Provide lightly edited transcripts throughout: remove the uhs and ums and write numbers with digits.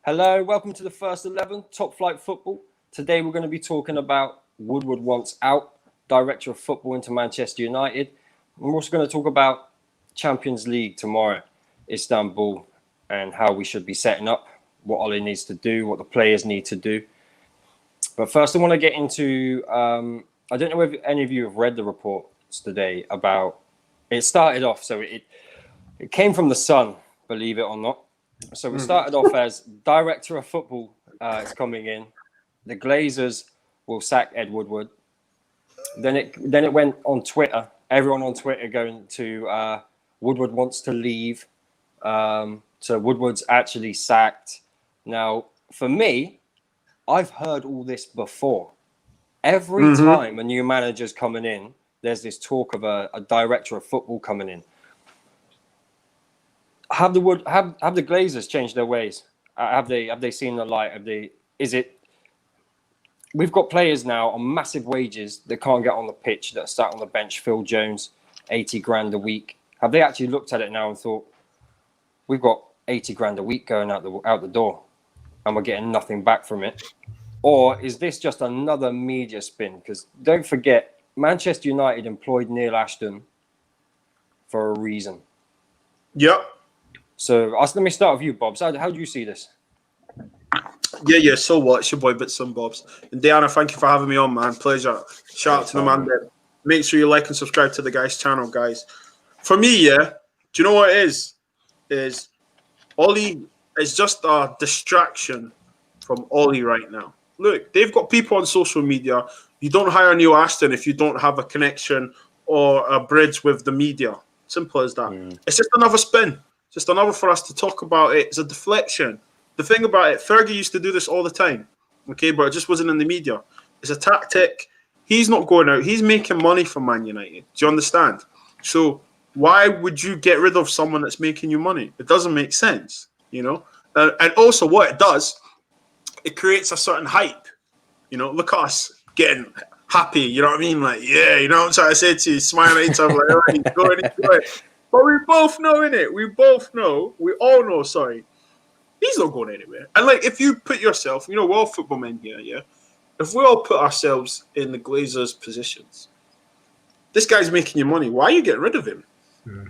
Hello, welcome to the First 11, Top Flight Football. Today we're going to be talking about Woodward wants out, Director of Football into Manchester United. We're also going to talk about Champions League tomorrow, Istanbul, and how we should be setting up, what Ole needs to do, what the players need to do. But first I want to get into, I don't know if any of you have read the reports today about, it started off, so it came from the Sun, believe it or not. So it started off as Director of Football is coming in. The Glazers will sack Ed Woodward. Then it went on Twitter. Everyone on Twitter going to Woodward wants to leave. So Woodward's actually sacked. Now, for me, I've heard all this before. Every time a new manager's coming in, there's this talk of a Director of Football coming in. Have the Glazers changed their ways? Have they seen the light? We've got players now on massive wages that can't get on the pitch, that are sat on the bench. Phil Jones, 80 grand a week. Have they actually looked at it now and thought, we've got 80 grand a week going out the door and we're getting nothing back from it? Or is this just another media spin? Because don't forget, Manchester United employed Neil Ashton for a reason. Yep. So let me start with you, Bob. So how do you see this? Yeah. So what? It's your boy Bits and Bobs. And Diana, thank you for having me on, man. Pleasure. Shout out to the man there. Make sure you like and subscribe to the guy's channel, guys. For me, do you know what it is? Is Ollie is just a distraction from Ollie right now. Look, they've got people on social media. You don't hire Neil Ashton if you don't have a connection or a bridge with the media. Simple as that. It's just another spin. Just another for us to talk about it. It's a deflection. The thing about it, Fergie used to do this all the time, okay, but it just wasn't in the media. It's a tactic. He's not going out. He's making money for Man United. Do you understand? So why would you get rid of someone that's making you money? It doesn't make sense, you know? And also what it does, it creates a certain hype. You know, look at us getting happy, you know what I mean? Like, yeah, you know what I'm trying to say to you? Smile at each other like, all right, go ahead. But we both know, innit? We all know, sorry. He's not going anywhere. And, like, if you put yourself, you know, we're all football men here, yeah? If we all put ourselves in the Glazers' positions, this guy's making you money. Why are you getting rid of him?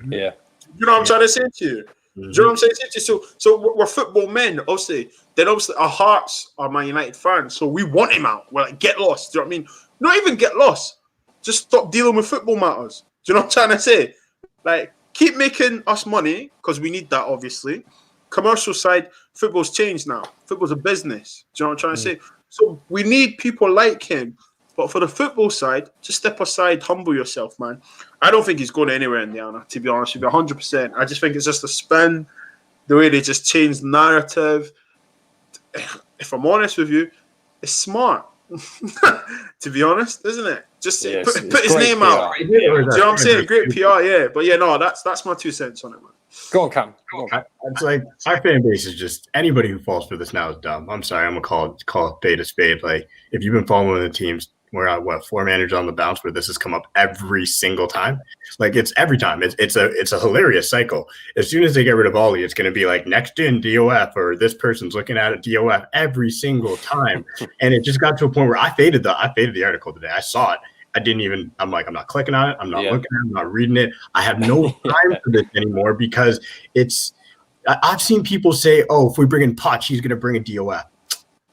Yeah. You know what I'm trying to say to you? Do you know what I'm saying to you? So we're football men, obviously. Then, obviously, our hearts are Man United fans. So we want him out. We're like, get lost. Do you know what I mean? Not even get lost. Just stop dealing with football matters. Do you know what I'm trying to say? Like, keep making us money, because we need that, obviously. Commercial side, football's changed now. Football's a business. Do you know what I'm trying to say? So we need people like him. But for the football side, just step aside, humble yourself, man. I don't think he's going anywhere in the Anna, to be honest with you, 100%. I just think it's just a spin, the way they just changed the narrative. If I'm honest with you, it's smart. To be honest, isn't it? Just put his name out. Do you know what I'm saying? Great PR, yeah. But yeah, no, that's my 2 cents on it, man. Go on, Cam. It's like our fan base is just anybody who falls for this now is dumb. I'm sorry, I'm gonna call it spade a spade. Like, if you've been following the teams, we're at 4 managers on the bounce where this has come up every single time. Like, it's every time. It's a hilarious cycle. As soon as they get rid of Ollie, it's gonna be like next in DOF, or this person's looking at it DOF every single time. And it just got to a point where I faded the article today. I saw it. I'm not clicking on it. I'm not looking at it. I'm not reading it. I have no time for this anymore, because I've seen people say, oh, if we bring in Poch, he's going to bring a DOF.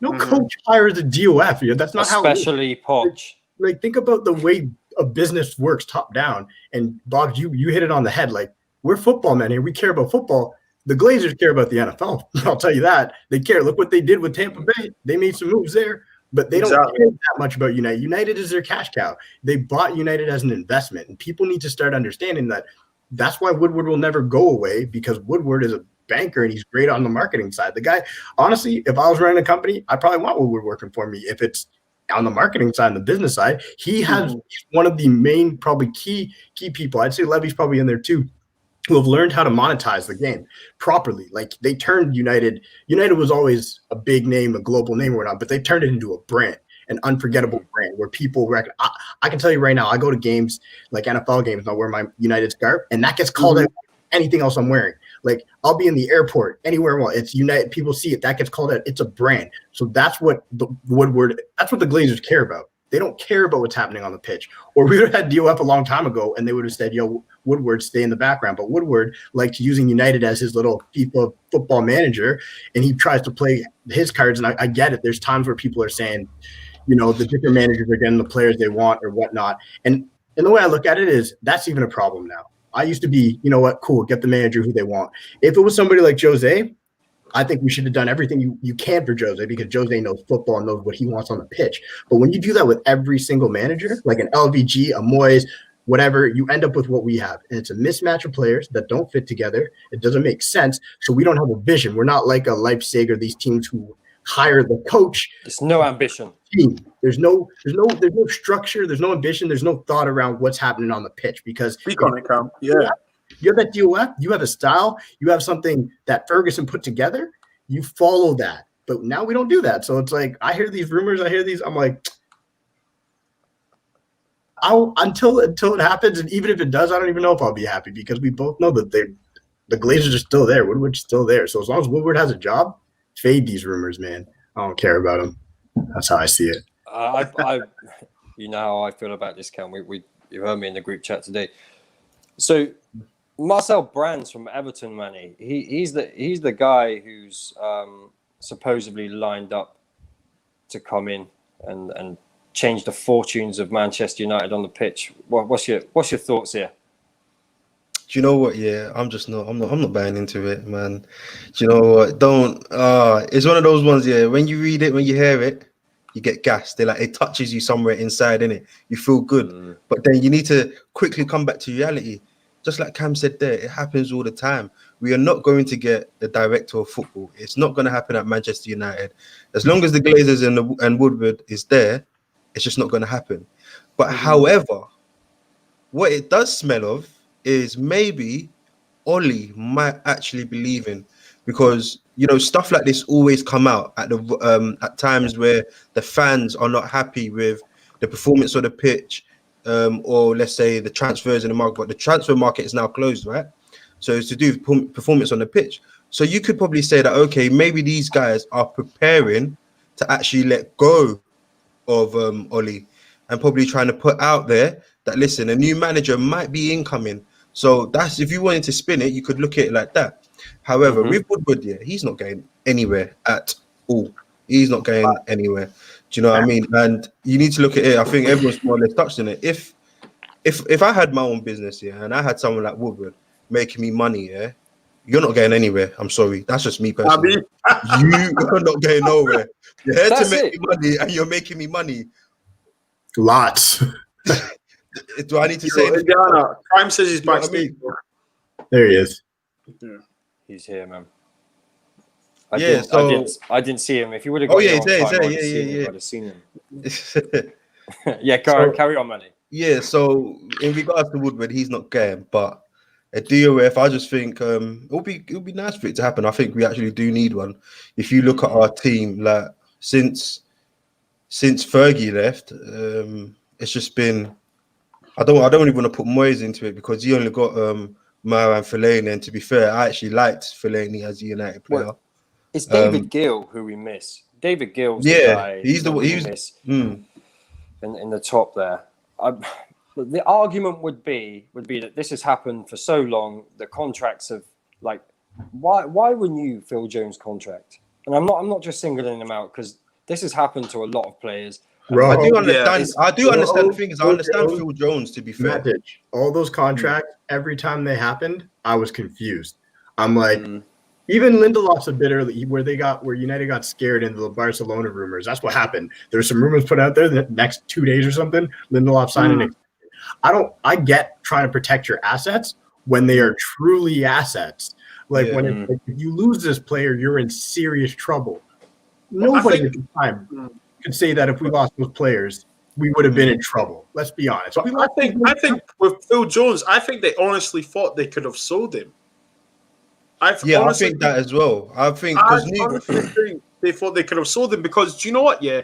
No coach hires a DOF. That's not especially Poch. Like, think about the way a business works top down. And Bob, you hit it on the head. Like, we're football men here. We care about football. The Glazers care about the NFL. I'll tell you that. They care. Look what they did with Tampa Bay. They made some moves there. But they don't care that much about United. United is their cash cow. They bought United as an investment. And people need to start understanding that that's why Woodward will never go away, because Woodward is a banker and he's great on the marketing side. The guy, honestly, if I was running a company, I probably want Woodward working for me. If it's on the marketing side and the business side, he's one of the main probably key people. I'd say Levy's probably in there too, who have learned how to monetize the game properly. Like, they turned United was always a big name, a global name or not, but they turned it into a brand, an unforgettable brand where people reckon. I can tell you right now, I go to games like NFL games and I'll wear my United scarf, and that gets called out anything else I'm wearing. Like, I'll be in the airport, anywhere I want. It's United. People see it. That gets called out. It's a brand. So that's what the Woodward, that's what the Glazers care about. They don't care about what's happening on the pitch. Or we would have had DOF a long time ago, and they would have said, yo, Woodward, stay in the background. But Woodward likes using United as his little FIFA football manager, and he tries to play his cards. And I get it. There's times where people are saying, you know, the different managers are getting the players they want or whatnot. And the way I look at it is that's even a problem now. I used to be, you know what, cool, get the manager who they want. If it was somebody like Jose, I think we should have done everything you can for Jose, because Jose knows football and knows what he wants on the pitch. But when you do that with every single manager, like an LVG, a Moyes, whatever, you end up with what we have. And it's a mismatch of players that don't fit together. It doesn't make sense. So we don't have a vision. We're not like a Leipzig or these teams who hire the coach. There's no ambition. There's no structure. There's no ambition. There's no thought around what's happening on the pitch, because Speak on it, Cam. Yeah. You have that DOF, you have a style, you have something that Ferguson put together, you follow that. But now we don't do that. So it's like, I hear these rumors, I'm like, until it happens, and even if it does, I don't even know if I'll be happy, because we both know that the Glazers are still there. Woodward's still there. So as long as Woodward has a job, fade these rumors, man. I don't care about them. That's how I see it. You know how I feel about this, Cam. You heard me in the group chat today. So Marcel Brands from Everton, Manny, he's the guy who's supposedly lined up to come in and change the fortunes of Manchester United on the pitch. What's your thoughts here? Do you know what? Yeah, I'm not buying into it, man. Do you know what? It's one of those ones, yeah. When you read it, when you hear it, you get gassed. It touches you somewhere inside, innit? You feel good. But then you need to quickly come back to reality. Just like Cam said there, it happens all the time. We are not going to get the director of football. It's not going to happen at Manchester United. As long as the Glazers and Woodward is there, it's just not going to happen. But however, what it does smell of is maybe Ollie might actually be leaving, because you know stuff like this always come out at times where the fans are not happy with the performance of the pitch, or let's say the transfers in the market. But the transfer market is now closed, right? So it's to do with performance on the pitch. So you could probably say that, okay, maybe these guys are preparing to actually let go of Ollie, and probably trying to put out there that, listen, a new manager might be incoming. So that's, if you wanted to spin it, you could look at it like that. However, with Woodward, yeah, he's not going anywhere at all. He's not going anywhere. Do you know what I mean? And you need to look at it. I think everyone's more or less touched on it. If I had my own business, yeah, and I had someone like Woodward making me money, yeah, you're not going anywhere. I'm sorry. That's just me personally. You're not going nowhere. You're here to make me money, and you're making me money. Lots. Do I need to say anything? Prime says he's backstage. There he is. Yeah. He's here, man. I didn't see him. If you would have got he's there. I'd have seen him. Yeah, carry on, Manny. Yeah, so in regards to Woodward, he's not going, but a DOF, I just think it'll be nice for it to happen. I think we actually do need one. If you look at our team, like since Fergie left, it's just been. I don't even want to put Moyes into it, because he only got Mara and Fellaini. And to be fair, I actually liked Fellaini as a United player. Well, it's David Gill who we miss. David Gill's the guy. He's the one. In the top there. The argument would be that this has happened for so long. The contracts have why renew Phil Jones' contract? And I'm not just singling him out, because this has happened to a lot of players. I do understand. I do understand the thing is, I understand Phil Jones, to be fair. All those contracts, every time they happened, I was confused. I'm like, even Lindelof's a bit early, where United got scared into the Barcelona rumors. That's what happened. There were some rumors put out there the next 2 days or something. Lindelof signed an. I get trying to protect your assets when they are truly assets. Like if you lose this player, you're in serious trouble. Nobody at the time could say that if we lost those players, we would have been in trouble. Let's be honest. So I think with Phil Jones, I think they honestly thought they could have sold him. I think that as well. I think they thought they could have sold him, because do you know what? Yeah,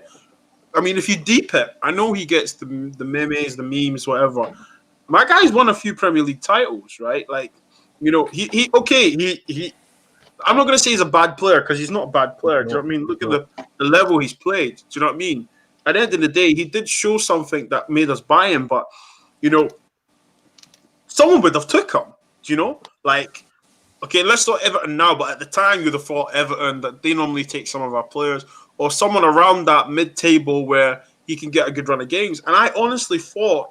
I mean, if you deep it, I know he gets the memes, the memes, whatever. My guy's won a few Premier League titles, right? Like, you know, he I'm not going to say he's a bad player because he's not a bad player. Do you know what I mean? Look at the level he's played. Do you know what I mean? At the end of the day, he did show something that made us buy him, but, you know, someone would have took him. Do you know? Like, okay, let's not Everton now, but at the time you'd have thought Everton, that they normally take some of our players, or someone around that mid-table where he can get a good run of games. And I honestly thought,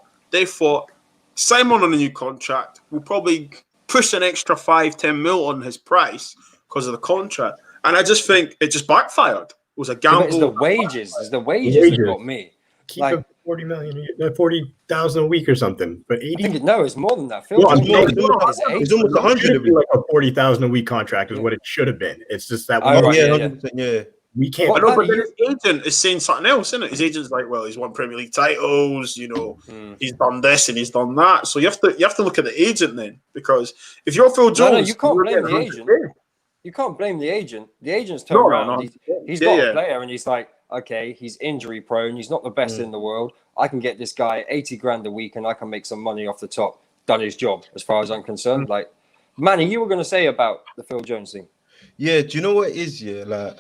Simon on a new contract will probably push an extra 5-10 mil on his price because of the contract. And I just think it just backfired. It was a gamble. It's the wages. It's the wages that got me. Keep Like, him 40,000 a week or something. But 80. It's more than that. Phil Well, Jones it's almost 100 should of be it. like a 40,000 a week contract is what it should have been. It's just that Oh, right, Yeah, yeah. 100%, yeah. we can't. What I know, about but then his agent is saying something else, isn't it? His agent's like, well, he's won Premier League titles, you know, he's done this and he's done that. So you have to look at the agent then, because if you're Phil Jones, you can't you're blame getting the agent. 100K. You can't blame the agent. The agent's turned around. He's got a player, and he's like, okay, he's injury prone. He's not the best in the world. I can get this guy 80 grand a week, and I can make some money off the top. Done his job, as far as I'm concerned. Like, Manny, you were going to say about the Phil Jones thing. Yeah, do you know what it is? Yeah, like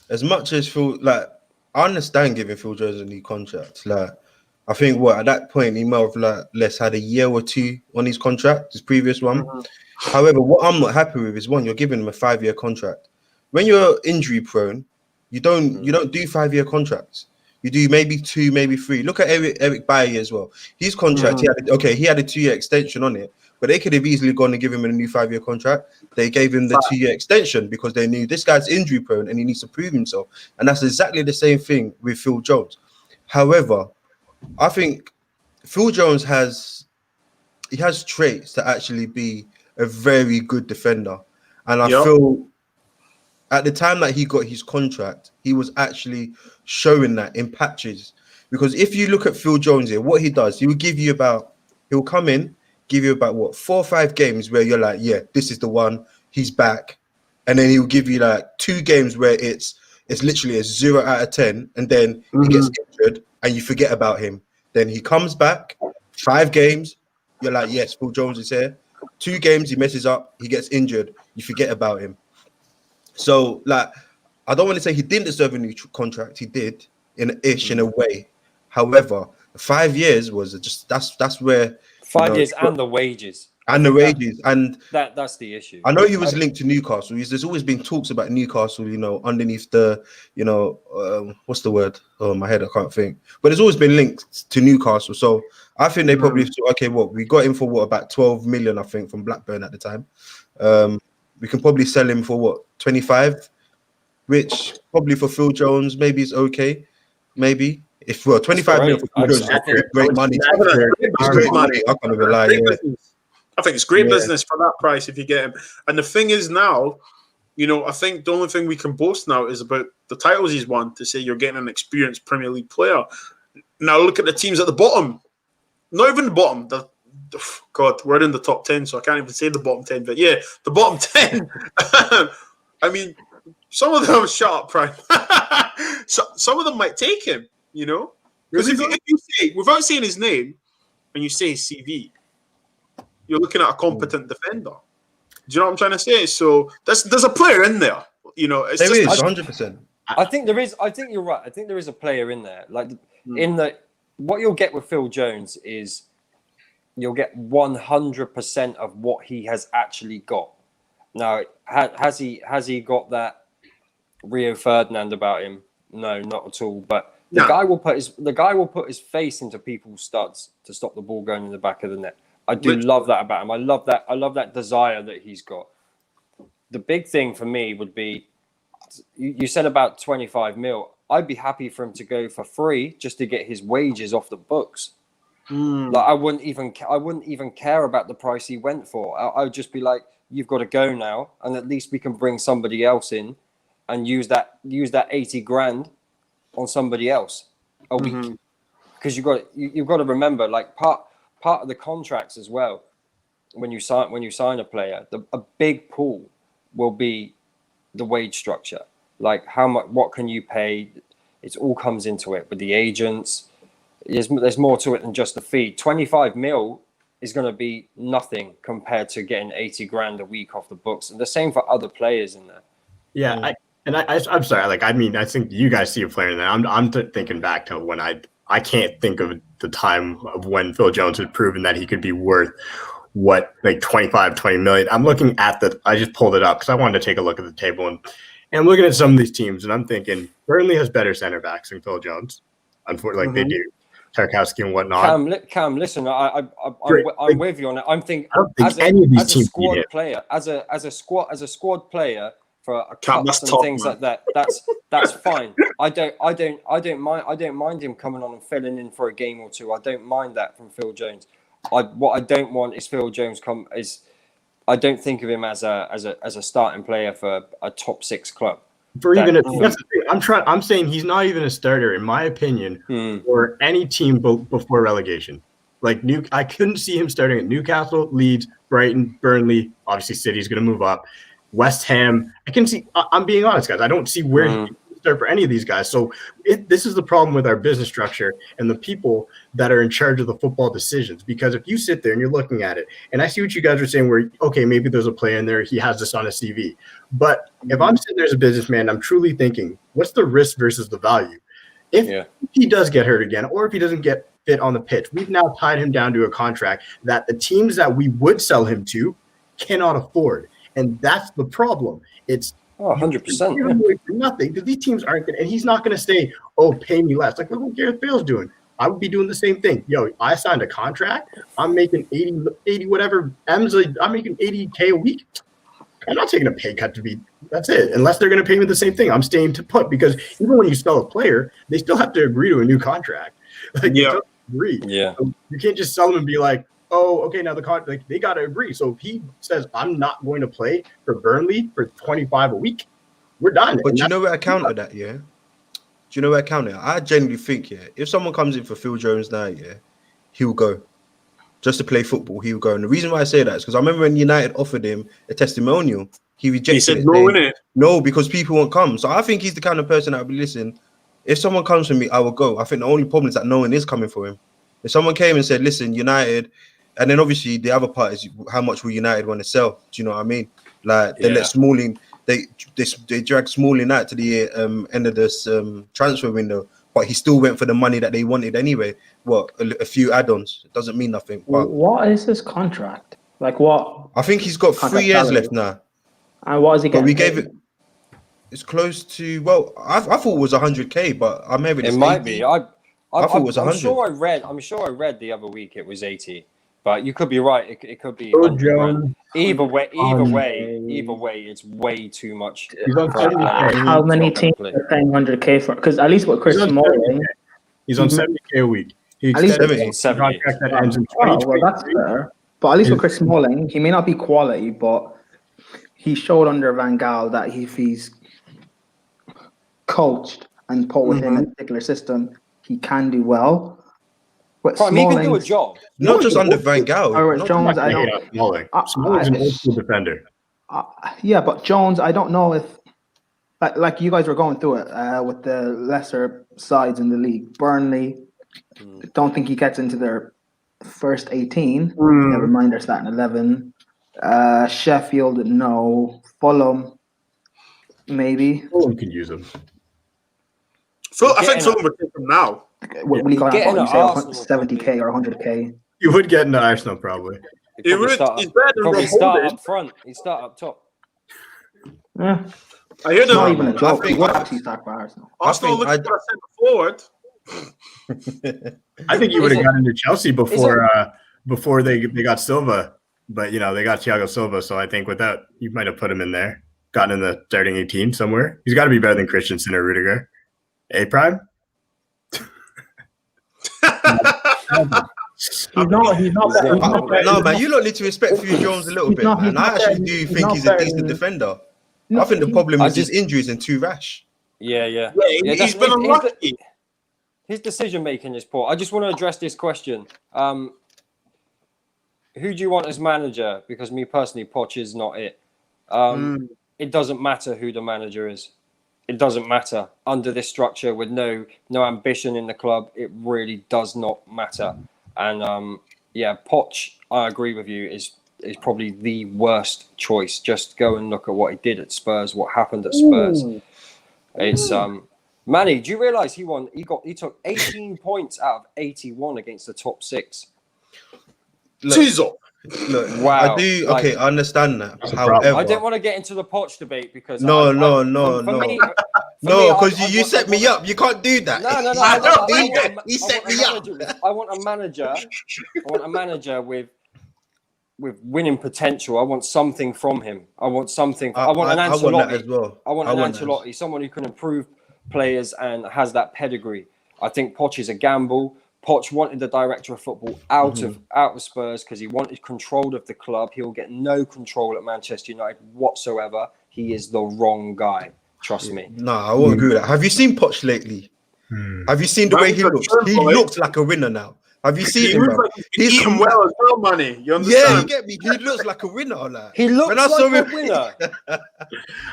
as much as Phil, like I understand giving Phil Jones a new contract. Like I think at that point he might have like less had a year or two on his contract, his previous one. However, what I'm not happy with is one, you're giving him a 5-year contract. When you're injury prone, you don't do 5-year contracts. You do maybe 2, maybe 3. Look at Eric Bailly as well. His contract, he had a 2-year extension on it, but they could have easily gone and give him a new 5-year contract. They gave him the 2-year extension because they knew this guy's injury prone and he needs to prove himself. And that's exactly the same thing with Phil Jones. However, I think Phil Jones has traits to actually be a very good defender. And I feel at the time that he got his contract, he was actually showing that in patches. Because if you look at Phil Jones here, what he does, he'll come in, give you about 4 or 5 games where you're like, yeah, this is the one, he's back. And then he'll give you like 2 games where it's literally a 0 out of 10, and then he gets injured and you forget about him. Then he comes back, 5 games, you're like, yes, Phil Jones is here. 2 games, he messes up, he gets injured, you forget about him. So, like, I don't want to say he didn't deserve a new contract. He did, in a way. However, 5 years was just that's where 5 years and the wages. And the wages, and that's the issue. I know he was linked to Newcastle. There's always been talks about Newcastle, underneath the, what's the word? Oh, my head, I can't think. But it's always been linked to Newcastle. So I think they probably thought, okay, we got him for about 12 million, I think, from Blackburn at the time. We can probably sell him for 25, which probably for Phil Jones maybe is okay. Maybe if 25 million for Phil Jones is great money. It's great money. I can't even lie. I think it's great business for that price if you get him. And the thing is now, I think the only thing we can boast now is about the titles he's won, to say you're getting an experienced Premier League player. Now look at the teams at the bottom. Not even the bottom. God, we're in the top 10, so I can't even say the bottom 10. But yeah, the bottom 10. I mean, some of them shut up, Prime. Some of them might take him, Because if you say, without saying his name, and you say his CV, you're looking at a competent defender. Do you know what I'm trying to say? So there's a player in there. It's there just, is 100%. I think there is. I think you're right. I think there is a player in there. Like what you'll get with Phil Jones is you'll get 100% of what he has actually got. Now, has he got that Rio Ferdinand about him? No, not at all. But the guy will put his face into people's studs to stop the ball going in the back of the net. I do love that about him. I love that desire that he's got. The big thing for me would be, you said about 25 mil. I'd be happy for him to go for free just to get his wages off the books. Like I wouldn't even care about the price he went for. I would just be like, you've got to go now, and at least we can bring somebody else in and use that 80 grand on somebody else a week. Because you've got to remember, like part of the contracts as well, when you sign a player, a big pool will be the wage structure. Like how much, what can you pay? It all comes into it with the agents. There's more to it than just the fee. 25 mil is going to be nothing compared to getting 80 grand a week off the books. And the same for other players in there. Yeah, I'm sorry. Like, I mean, I think you guys see a player in there. I'm thinking back to when I can't think of the time of when Phil Jones had proven that he could be worth what, like 20 million. I'm looking at I just pulled it up because I wanted to take a look at the table, and I'm looking at some of these teams, and I'm thinking Burnley has better center backs than Phil Jones. Unfortunately, like they do, Tarkowski and whatnot. Cam, listen, I'm with you on it. I'm thinking I don't think any of these teams squad beat him. player, as a squad player for a Cam, cups that's and top, things man. like that. That's fine. I don't mind him coming on and filling in for a game or two. I don't mind that from Phil Jones. What I don't want is Phil Jones I don't think of him as a starting player for a top 6 club. That's the thing. I'm saying he's not even a starter, in my opinion, for any team before relegation. Like I couldn't see him starting at Newcastle, Leeds, Brighton, Burnley. Obviously, City's going to move up. West Ham. I can see. I'm being honest, guys. I don't see where he can start for any of these guys. So this is the problem with our business structure and the people that are in charge of the football decisions. Because if you sit there and you're looking at it, and I see what you guys are saying, where okay, maybe there's a player in there, he has this on his CV. But if I'm sitting there as a businessman, I'm truly thinking, what's the risk versus the value? If he does get hurt again, or if he doesn't get fit on the pitch, we've now tied him down to a contract that the teams that we would sell him to cannot afford. And that's the problem. It's 100%. For nothing, because these teams aren't going to, and he's not going to say, oh, pay me less. Like, look what Gareth Bale's doing. I would be doing the same thing. Yo, I signed a contract. I'm making 80 whatever. I'm making 80K a week. I'm not taking a pay cut that's it. Unless they're going to pay me the same thing. I'm staying to put, because even when you sell a player, they still have to agree to a new contract. Like, they don't agree. Yeah. So you can't just sell them and be like, oh, okay, now they got to agree. So if he says, I'm not going to play for Burnley for 25 a week, we're done. But do you know where I counter that, yeah? Do you know where I counter? I genuinely think, if someone comes in for Phil Jones now, he'll go. Just to play football, he'll go. And the reason why I say that is because I remember when United offered him a testimonial, he rejected it. He said no, innit? No, because people won't come. So I think he's the kind of person that will be, listen, if someone comes for me, I will go. I think the only problem is that no one is coming for him. If someone came and said, listen, United, and then obviously the other part is how much will United want to sell? Do you know what I mean? Like they let Smalling, they dragged Smalling out to the end of this transfer window, but he still went for the money that they wanted anyway. What, a few add-ons? It doesn't mean nothing. But what is his contract? Like what? I think he's got 3 years left now. And what is he getting? But we gave it. It's close to. Well, I thought it was 100K, but I'm having it might be. I thought it was 100. I'm sure I read the other week it was 80. But you could be right. It could be. Either way, it's way too much. How many teams are paying 100K for? Because at least with Chris Smalling, he's on 70K a week. At least 70. That ends in well, that's fair. But at least with Chris Smalling, he may not be quality, but he showed under Van Gaal that if he's coached and put within a particular system, he can do well. But he can do a job. Not just under Van Gaal. Or Jones, I don't. Smalling's an old school defender. Yeah, but Jones, I don't know if, like you guys were going through it with the lesser sides in the league. Burnley, don't think he gets into their first 18. Never mind, they're starting 11. Sheffield, no. Fulham, maybe. Fulham could use him. I think Fulham would take him now. When he got out, you say 70K or 100K. You would get into Arsenal probably. He would. He's better than probably start up front. He start up top. Yeah. I hear Not them. even a joke. He would actually start for Arsenal. Arsenal look at what I said forward. I think he would have got into Chelsea before they got Silva, but they got Thiago Silva. So I think with that, you might have put him in there, gotten in the starting 18 somewhere. He's got to be better than Christensen or Rudiger. A-Prime? He's not better. No, man, you lot need to respect Phil Jones a little bit, man. I actually do think he's a decent defender. I think the problem is his injuries and too rash. Yeah. He's been unlucky. His decision making is poor. I just want to address this question. Who do you want as manager? Because me personally, Poch is not it. It doesn't matter who the manager is. It doesn't matter under this structure with no ambition in the club. It really does not matter. And yeah, Poch, I agree with you, is probably the worst choice. Just go and look at what he did at Spurs, what happened at Spurs. It's Manny, do you realise he took 18 points out of 81 against the top 6? Tizo. Look, Wow. I do. Like, Okay, I understand that. That's a problem. However, I didn't want to get into the Poch debate because No, for no. me, no, because you set me up. You can't do that. No. You can't do that. You set me up. I want a manager with winning potential. I want something from him. I want something. I want an Ancelotti. I want that as well. I want an Ancelotti, someone who can improve players and has that pedigree. I think Poch is a gamble. Poch wanted the director of football out of Spurs because he wanted control of the club. He'll get no control at Manchester United whatsoever. He is the wrong guy. Trust me. No, I won't agree with that. Have you seen Poch lately? Have you seen the way he looks? He looks like a winner now. Have you seen him? Like he's eating well as well, Manny. You understand? Yeah, you get me. He looks like a winner. Like. He looks like a winner.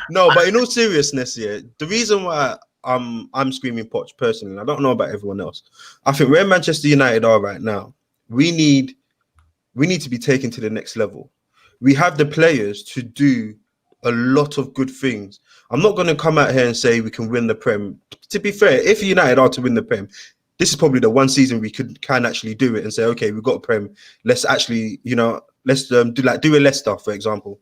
No, but in all seriousness, yeah, the reason why I'm screaming Poch personally, and I don't know about everyone else. I think where Manchester United are right now, we need to be taken to the next level. We have the players to do a lot of good things. I'm not going to come out here and say we can win the Prem. To be fair, if United are to win the Prem, this is probably the one season we can actually do it and say, okay, we've got a Prem. Let's actually, let's do a Leicester, for example.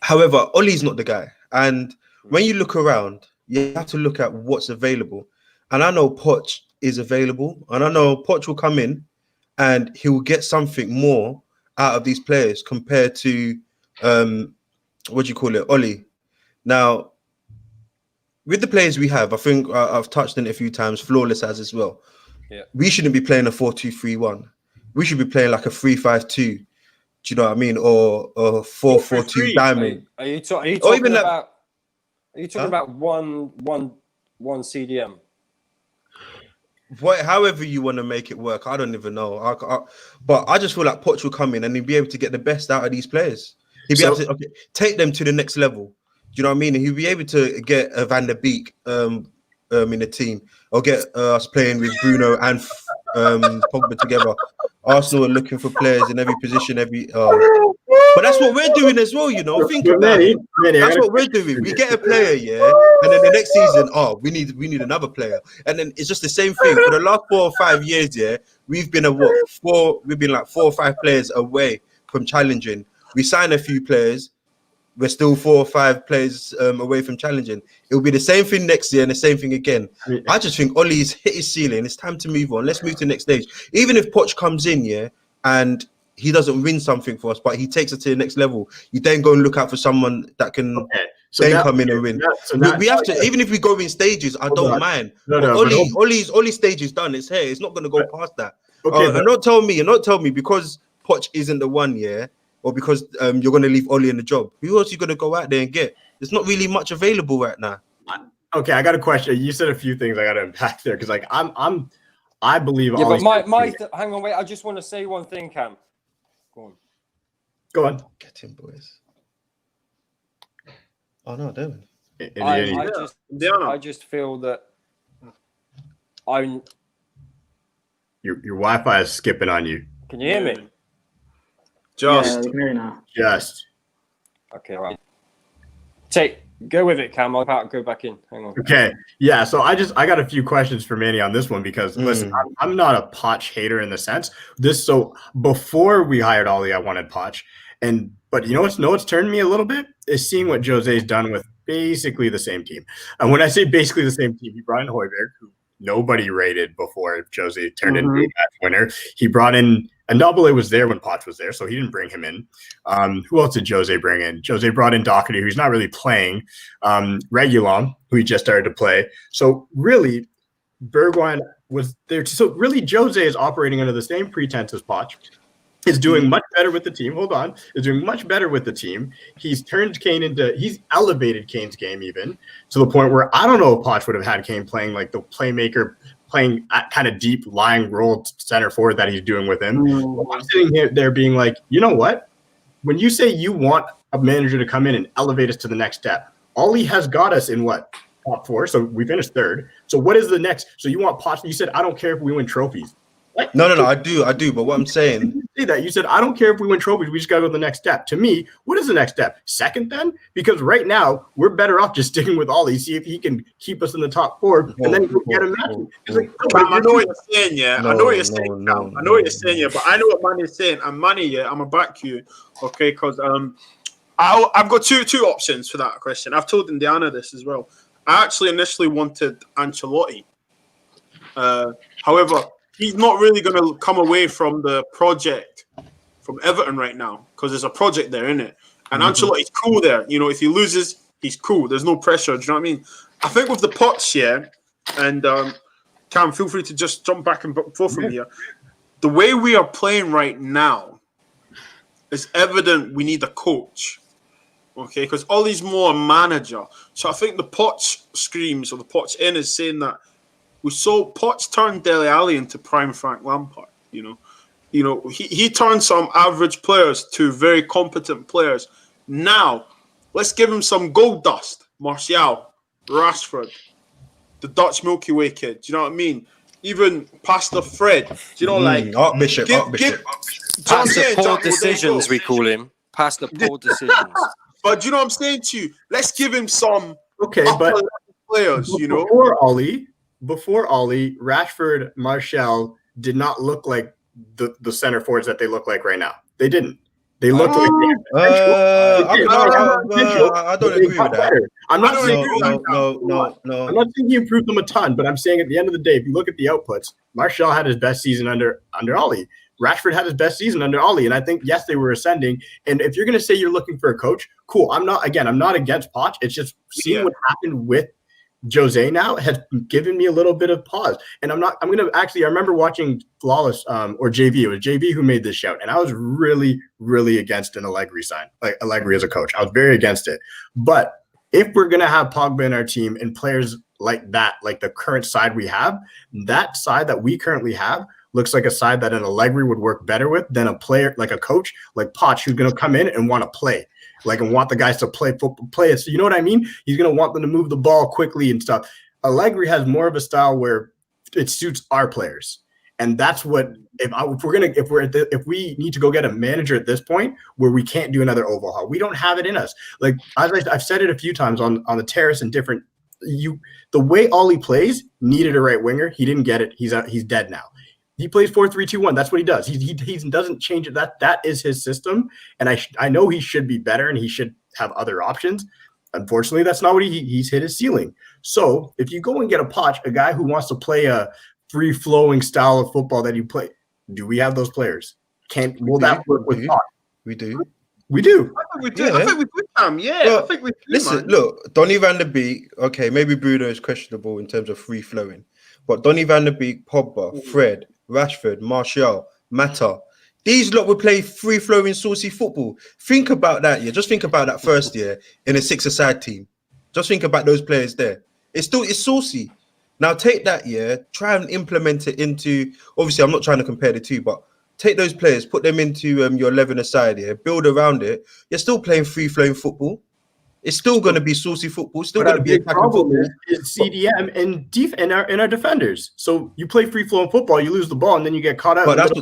However, Ollie's not the guy. And when you look around, you have to look at what's available. And I know Poch is available. And I know Poch will come in and he will get something more out of these players compared to, Ollie. Now, with the players we have, I think I've touched on it a few times, Flawless has as well. Yeah. We shouldn't be playing a 4-2-3-1. We should be playing like a 3-5-2. Do you know what I mean? Or a 4-4-2 diamond. Are you talking about one CDM? However you want to make it work, I don't even know. But I just feel like Poch will come in and he'll be able to get the best out of these players. He'll be able to take them to the next level. Do you know what I mean? And he'll be able to get a Van der Beek in the team, or get us playing with Bruno and Pogba together. Arsenal are looking for players in every position, but that's what we're doing as well, Think about it. That's what we're doing. We get a player, and then the next season, we need another player, and then it's just the same thing. For the last 4 or 5 years, we've been we've been like 4 or 5 players away from challenging. We sign a few players. We're still 4 or 5 players away from challenging. It will be the same thing next year and the same thing again. I just think Ollie's hit his ceiling. It's time to move on. Let's move to the next stage. Even if Poch comes in, and he doesn't win something for us, but he takes it to the next level, you then go and look out for someone that can come in and win. We have to, even if we go in stages, I don't mind. Ollie's stage is done. It's here. It's not going to go past that. And not tell me because Poch isn't the one, or because you're going to leave Ollie in the job. Who else are you going to go out there and get? There's not really much available right now. Okay, I got a question. You said a few things I got to unpack there because, I believe. Yeah, but hang on, wait. I just want to say one thing, Cam. Go on. Get him, boys. Oh no, Devin. I just feel that your Wi-Fi is skipping on you. Can you hear me? Yeah, we can hear you now. Just. Okay, right. Go with it, Cam. I'll go back in. Hang on. Okay. Yeah. So I got a few questions for Manny on this one because listen, I'm not a Poch hater in the sense. So before we hired Ollie, I wanted Poch, but what's turned me a little bit is seeing what Jose's done with basically the same team. And when I say basically the same team, he brought in Højbjerg, who nobody rated before Jose turned into a match winner. He brought in. And Ndombele was there when Poch was there, so he didn't bring him in. Who else did Jose bring in? Jose brought in Doherty, who's not really playing. Reguilon, who he just started to play. So really, Bergwijn was there. So really, Jose is operating under the same pretense as Poch. Is doing much better with the team. Is doing much better with the team. He's elevated Kane's game even to the point where I don't know if Poch would have had Kane playing like the playmaker, playing kind of deep lying role center forward that he's doing with him. I'm sitting there being like, you know what? When you say you want a manager to come in and elevate us to the next step, Ollie has got us in what? Top 4. So we finished 3rd. So what is the next? So you want Poch? You said, I don't care if we win trophies. No, I do. But what I'm saying, You say that you said I don't care if we win trophies, we just gotta go to the next step. To me, what is the next step? Second, then, because right now we're better off just sticking with Ollie, see if he can keep us in the top 4, and then go get a match. I know what you're saying, yeah. I know what you're saying, no, Cam. I know what you're saying, yeah. But I know what Manny's saying, and Manny, yeah, I'm gonna back you, okay? Because I've got two options for that question. I've told Indiana this as well. I actually initially wanted Ancelotti. However, he's not really going to come away from the project from Everton right now because there's a project there, isn't it? And Ancelotti's cool there. You know, if he loses, he's cool. There's no pressure. Do you know what I mean? I think with the Pots, yeah, and Cam, feel free to just jump back and forth from here. The way we are playing right now, it's evident we need a coach. Okay, because Ollie's more a manager. So I think the Poch screams or the Poch in is saying that we saw Poch turn Dele Alli into prime Frank Lampard. You know, he turned some average players to very competent players. Now, let's give him some gold dust. Martial, Rashford, the Dutch Milky Way kid. Do you know what I mean? Even Pastor Fred. Do you know, like Archbishop. Past the poor decisions, we call him. Past the poor decisions. But do you know what I'm saying to you? Let's give him some but players, you know. Before Ollie, Rashford, Martial did not look like the center forwards that they look like right now. They didn't. They looked like I don't agree with that. I'm not saying no. I'm not saying he improved them a ton, but I'm saying at the end of the day, if you look at the outputs, Martial had his best season under Ollie. Rashford had his best season under Ollie, and I think yes, they were ascending. And if you're going to say you're looking for a coach, cool. I'm not against Poch. It's just seeing what happened with Jose now has given me a little bit of pause. And I remember watching Flawless or JV. It was JV who made this shout, and I was really, really against an Allegri sign, like Allegri as a coach. I was very against it. But if we're going to have Pogba in our team and players like that, like the current side we have, that side that we currently have looks like a side that an Allegri would work better with than a player, like a coach, like Poch, who's going to come in and want to play, and want the guys to play football, play it. So you know what I mean? He's going to want them to move the ball quickly and stuff. Allegri has more of a style where it suits our players. And that's what, if we need to go get a manager at this point where we can't do another overhaul, we don't have it in us. Like I've said it a few times on the terrace and different, the way Ollie plays needed a right winger. He didn't get it. He's dead now. He plays 4-3-2-1. That's what he does. He doesn't change it. That is his system. And I know he should be better and he should have other options. Unfortunately, that's not what he's hit his ceiling. So if you go and get a Poch, a guy who wants to play a free-flowing style of football that you play, do we have those players? Will that work with Poch? We do. We do. I think we do. I think we do, Cam. Yeah, well, I think we do. Listen, man. Look, Donny van der Beek. Okay, maybe Bruno is questionable in terms of free-flowing, but Donny van der Beek, Pogba, Fred, Rashford, Martial, Mata. These lot will play free-flowing, saucy football. Think about that, yeah. Just think about that first year in a six-a-side team. Just think about those players there. It's saucy. Now take that, yeah, try and implement it into, obviously I'm not trying to compare the two, but take those players, put them into your 11-a-side, yeah, build around it. You're still playing free-flowing football. It's still going to be saucy football. It's still going to be attacking football. Is CDM and our defenders. So you play free-flowing football, you lose the ball, and then you get caught out. But that's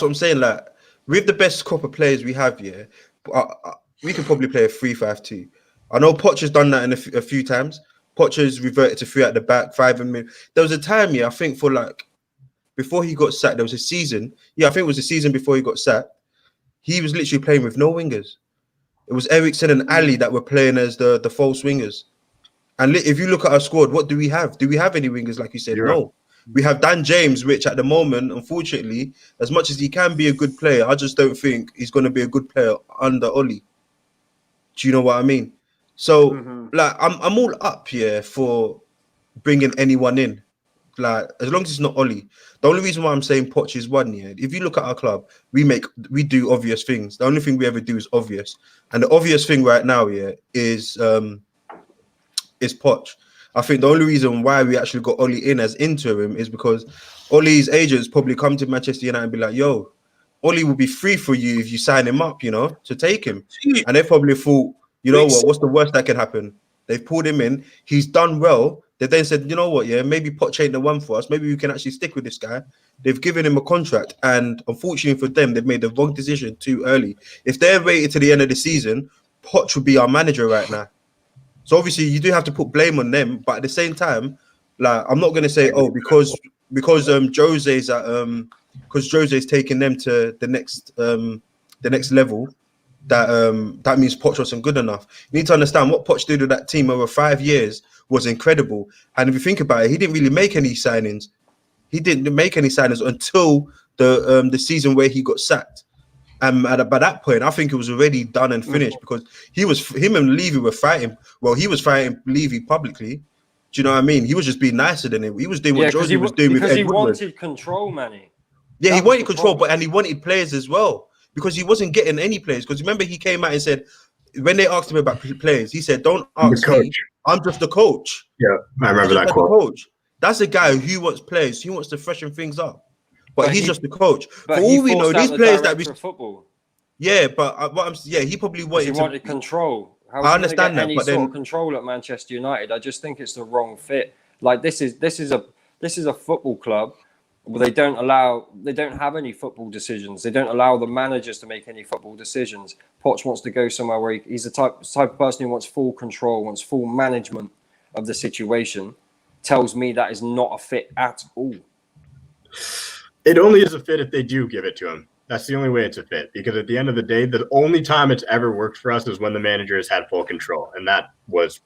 what I'm saying. Like with the best crop of players we have here, we could probably play a 3-5-2. I know Poch has done that a few times. Poch has reverted to 3 at the back, 5 in mid. There was a time, I think before he got sacked, there was a season. Yeah, I think it was a season before he got sacked. He was literally playing with no wingers. It was Eriksen and Ali that were playing as the false wingers. And if you look at our squad, what do we have? Do we have any wingers, like you said? Yeah. No. We have Dan James, which at the moment, unfortunately, as much as he can be a good player, I just don't think he's going to be a good player under Ollie. Do you know what I mean? So, I'm all up here for bringing anyone in. Like, as long as it's not Ollie. The only reason why I'm saying Poch is one, yeah. If you look at our club, we do obvious things. The only thing we ever do is obvious. And the obvious thing right now, yeah, is Poch. I think the only reason why we actually got Ollie in as interim is because Ollie's agents probably come to Manchester United and be like, yo, Ollie will be free for you if you sign him up, to take him. And they probably thought, you know what, what's the worst that can happen? They've pulled him in. He's done well. They then said, you know what, yeah, maybe Poch ain't the one for us. Maybe we can actually stick with this guy. They've given him a contract, and unfortunately for them, they've made the wrong decision too early. If they had waited to the end of the season, Poch would be our manager right now. So obviously you do have to put blame on them, but at the same time, like I'm not gonna say, oh, because Jose's at because Jose's taking them to the next level, that means Poch wasn't good enough. You need to understand what Poch did with that team over 5 years was incredible. And if you think about it, he didn't really make any signings. He didn't make any signings until the season where he got sacked. By that point, I think it was already done and finished because him and Levy were fighting. Well, he was fighting Levy publicly. Do you know what I mean? He was just being nicer than him. He was doing what Josie was doing with Ed Woodward. Because he wanted control, Manny. Yeah, he wanted control, and he wanted players as well because he wasn't getting any players. Because remember, he came out and said, when they asked him about players, he said, "Don't ask me. I'm just the coach." Yeah, I remember that quote. Coach. That's a guy who wants players. He wants to freshen things up. But he's just the coach. For all we know, these players that we football. Yeah, but he probably wanted control. How I understand that, any but sort then of control at Manchester United. I just think it's the wrong fit. Like this is a football club where they don't have any football decisions. They don't allow the managers to make any football decisions. Poch wants to go somewhere where he's the type of person who wants full control, wants full management of the situation. Tells me that is not a fit at all. It only is a fit if they do give it to him. That's the only way it's a fit. Because at the end of the day, the only time it's ever worked for us is when the manager has had full control, and that was,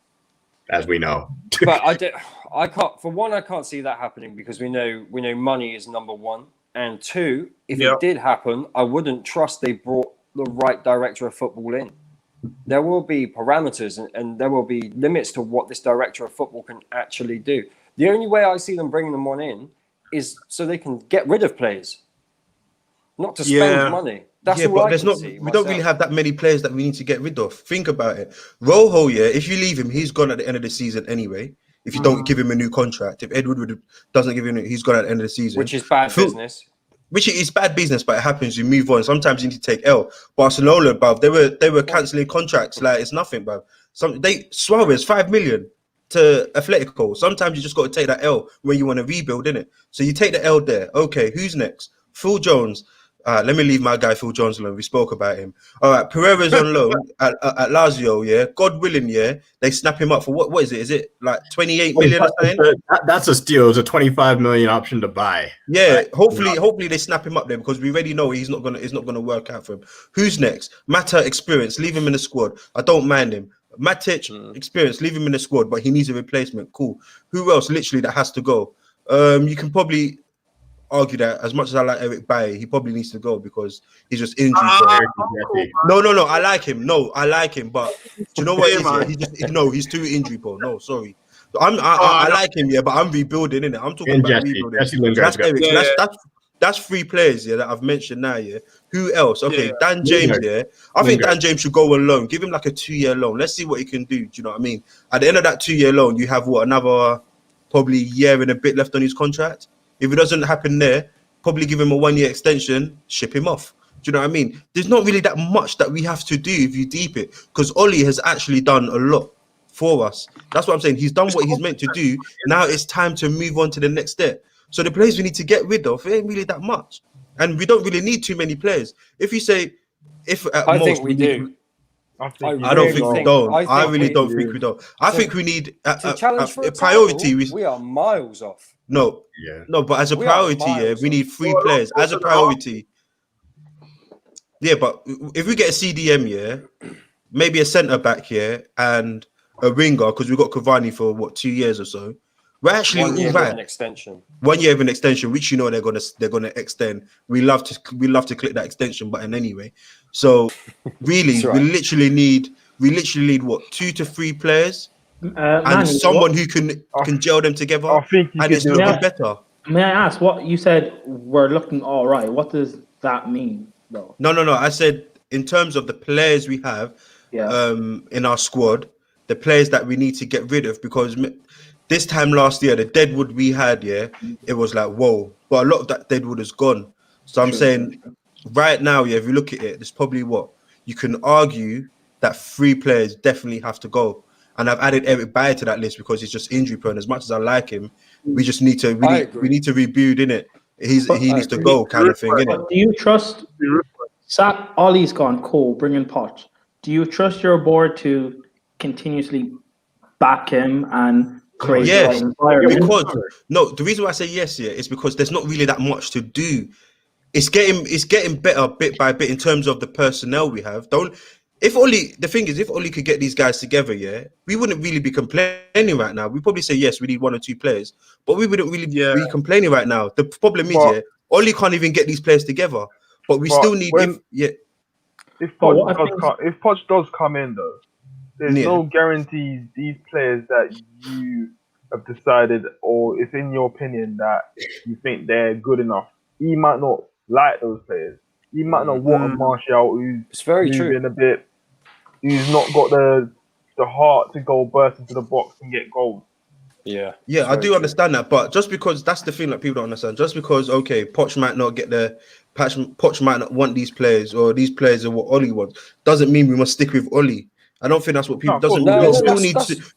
as we know. But I can't see that happening because we know money is number one, and two, if it did happen, I wouldn't trust they brought the right director of football in. There will be parameters and there will be limits to what this director of football can actually do. The only way I see them bringing them on in is so they can get rid of players, not to spend money. That's all I can see. We don't really have that many players that we need to get rid of. Think about it. Rojo, if you leave him, he's gone at the end of the season anyway. If you don't give him a new contract, if Ed Woodward doesn't give him, he's gone at the end of the season. Which is bad business. Which is bad business, but it happens. You move on. Sometimes you need to take L. Barcelona, bruv, they were cancelling contracts like it's nothing, bruv. Suarez 5 million to Atletico. Sometimes you just got to take that L when you want to rebuild, innit? So you take the L there. Okay, who's next? Phil Jones. Let me leave my guy Phil Jones alone. We spoke about him. All right, Pereira's on loan at Lazio. Yeah, God willing, yeah, they snap him up for what is it? Is it like 28 million or something? That's a steal. It's a 25 million option to buy. Yeah, right. Hopefully they snap him up there because we already know it's not gonna work out for him. Who's next? Mata, experience, leave him in the squad. I don't mind him. Matic, experience, leave him in the squad, but he needs a replacement. Cool. Who else literally that has to go? You can probably argue that as much as I like Eric Bailly, he probably needs to go because he's just injury prone. No, I like him. No, I like him, but do you know what he's too injury prone. No, sorry. I like him, yeah, but I'm rebuilding, innit? I'm talking about rebuilding. That's Eric. That's 3 players, yeah, that I've mentioned now, yeah. Who else? Okay, Dan James, yeah. I think Dan James should go on loan. Give him like a 2-year loan. Let's see what he can do. Do you know what I mean? At the end of that 2-year loan, you have another probably year and a bit left on his contract. If it doesn't happen there, probably give him a 1-year extension, ship him off. Do you know what I mean? There's not really that much that we have to do if you deep it, because Oli has actually done a lot for us. That's what I'm saying. He's done what he's meant to do. Now it's time to move on to the next step. So the players we need to get rid of, it ain't really that much. And we don't really need too many players. If you say, I think we do. I don't think we don't. I really don't think we don't. I think we need a priority. We are miles off. No, but as a priority, we need 3 players as a priority. Yeah, but if we get a CDM, maybe a centre back, and a winger, because we got Cavani for 2 years or so. We're actually 1 year of an extension. 1 year of an extension, which they're gonna extend. We love to click that extension button anyway. So really, right. we literally need 2 to 3 players. And someone who can gel them together, and it's looking better. May I ask what you said? We're looking all right. What does that mean, though? No. I said in terms of the players we have, in our squad, the players that we need to get rid of, because this time last year, the deadwood we had, it was like whoa, but a lot of that deadwood is gone. So I'm saying right now, if you look at it, there's probably you can argue that 3 players definitely have to go. and I've added Eric Bayer to that list because he's just injury prone. As much as I like him, we just need to we need to rebuild, innit? He needs to go, kind of thing, innit? But do you trust? Ollie's gone. Cool. Bring in Poch. Do you trust your board to continuously back him and create? Yes, environment? because the reason why I say yes here is because there's not really that much to do. It's getting better bit by bit in terms of the personnel we have. If Oli could get these guys together, we wouldn't really be complaining right now. We probably say yes, we need 1 or 2 players, but we wouldn't really be complaining right now. The problem is, Oli can't even get these players together, but we still need. If Poch does come in though, there's no guarantees these players that you have decided, or it's in your opinion that you think they're good enough. He might not like those players. He might not want a Martial who's moving a bit, who's not got the heart to go burst into the box and get goals. Yeah, I do understand that, but just because that's the thing that people don't understand, just because Poch might not get Poch might not want these players, or these players are what Oli wants, doesn't mean we must stick with Oli. I don't think that's what people